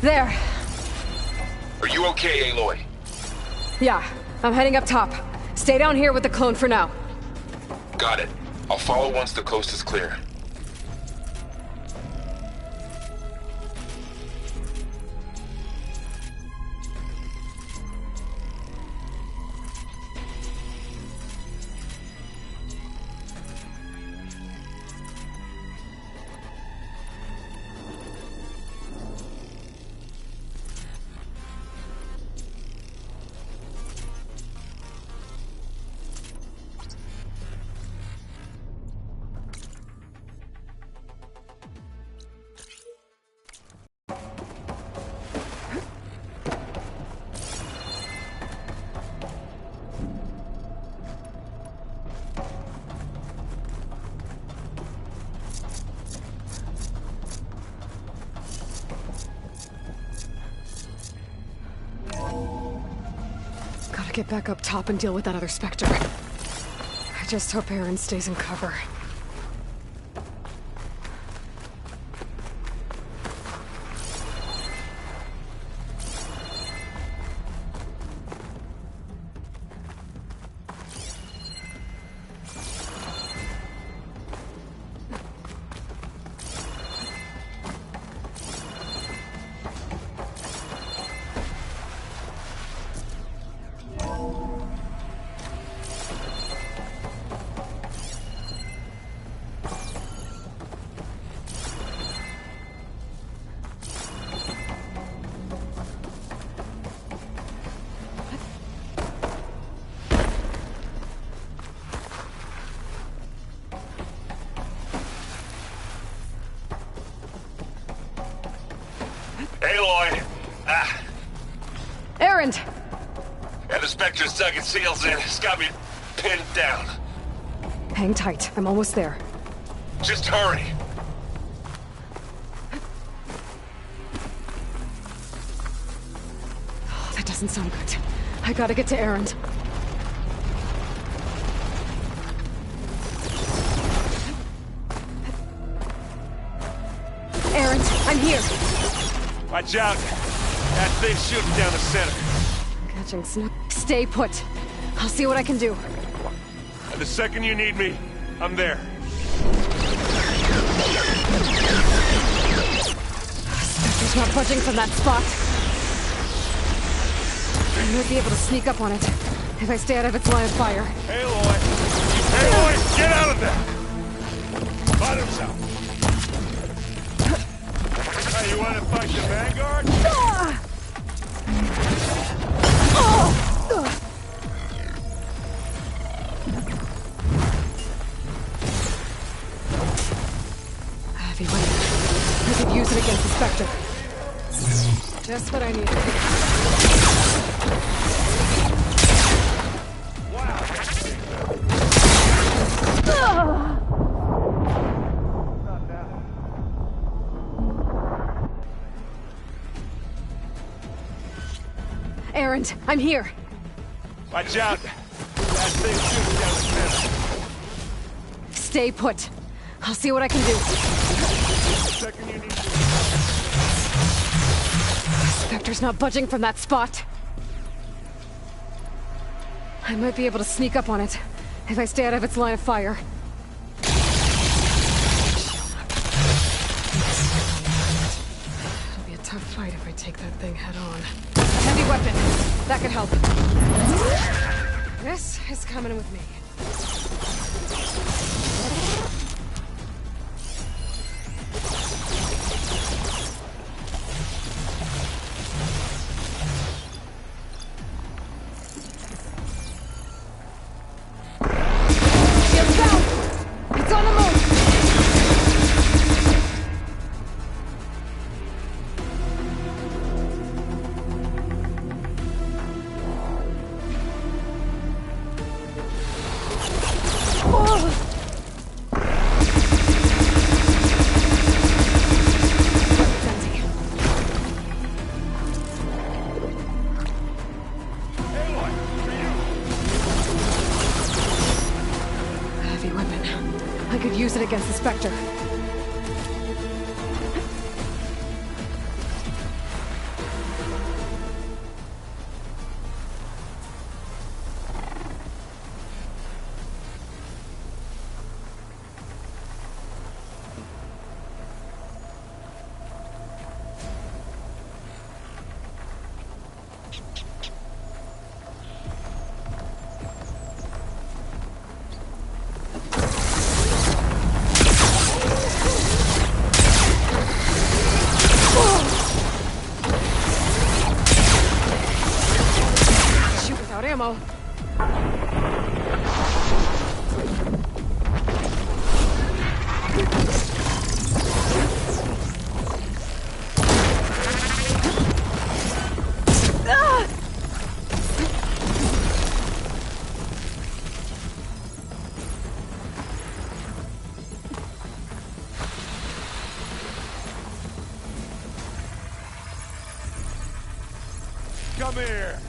[SPEAKER 1] There.
[SPEAKER 17] Are you okay, Aloy?
[SPEAKER 1] Yeah, I'm heading up top. Stay down here with the clone for now.
[SPEAKER 17] Got it. I'll follow once the coast is clear.
[SPEAKER 1] get back up top and deal with that other Spectre. I just hope Aaron stays in cover.
[SPEAKER 18] Aloy!
[SPEAKER 1] Aaron!
[SPEAKER 18] Yeah, the Spectre's dug its heels in. It's got me pinned down.
[SPEAKER 1] Hang tight. I'm almost there.
[SPEAKER 18] Just hurry.
[SPEAKER 1] Oh, that doesn't sound good. I gotta get to Aaron. Aaron, I'm here.
[SPEAKER 18] Watch out. That thing's shooting down the center.
[SPEAKER 1] Catching snow. Stay put. I'll see what I can do.
[SPEAKER 18] And the second you need me, I'm there.
[SPEAKER 1] Spectre's not budging from that spot. I might be able to sneak up on it if I stay out of its line of fire.
[SPEAKER 18] Aloy! Aloy, get out of there! Bottoms out. Hey, you want to fight the Vanguard?
[SPEAKER 1] Heavy weapon. I could use it against the Spectre. Just what I needed. Aaron, I'm here.
[SPEAKER 18] Watch out. That thing's shooting down the center.
[SPEAKER 1] Stay put. I'll see what I can do.
[SPEAKER 18] Second you need to...
[SPEAKER 1] Spectre's not budging from that spot. I might be able to sneak up on it if I stay out of its line of fire. It'll be a tough fight if I take that thing head on. Heavy weapon. That could help. This is coming with me. Against the Spectre. Ammo.
[SPEAKER 18] Come here.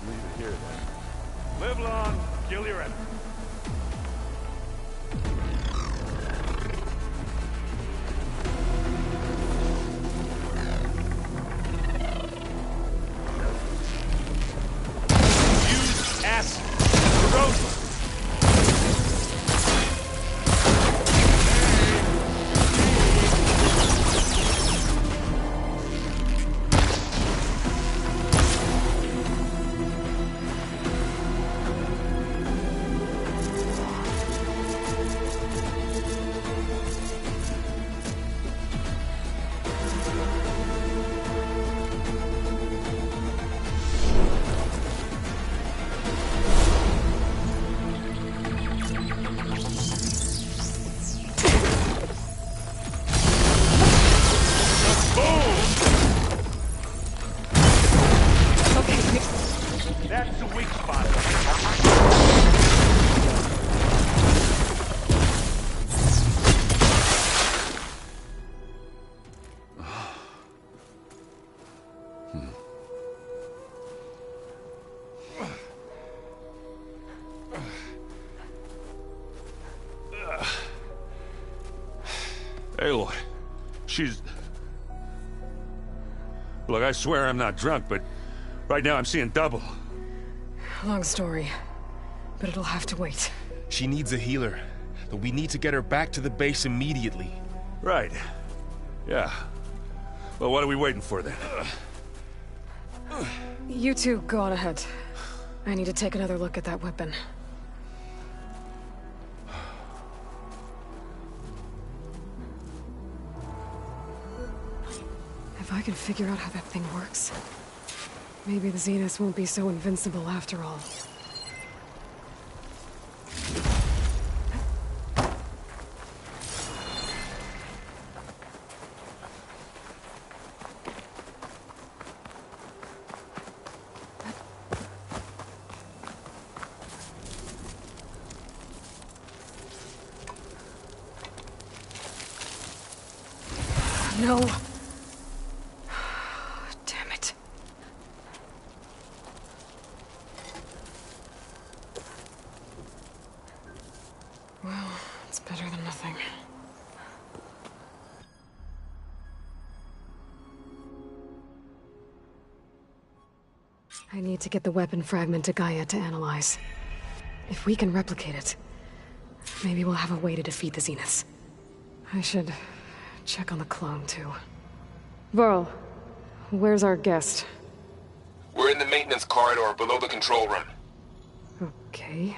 [SPEAKER 18] Leave it here then. Live long, kill your enemy. Use acid. Corrosive. That's the weak spot. Aloy, she's... Look, I swear I'm not drunk, but right now I'm seeing double.
[SPEAKER 1] Long story, but it'll have to wait.
[SPEAKER 17] She needs a healer, but we need to get her back to the base immediately.
[SPEAKER 18] Right. Yeah. Well, what are we waiting for then?
[SPEAKER 1] You two go on ahead. I need to take another look at that weapon. If I can figure out how that thing works, maybe the Zeniths won't be so invincible after all. No. Damn it. Well, it's better than nothing. I need to get the weapon fragment to Gaia to analyze. If we can replicate it, maybe we'll have a way to defeat the Zeniths. I should check on the clone, too. Varl, where's our guest?
[SPEAKER 6] We're in the maintenance corridor below the control room.
[SPEAKER 1] Okay.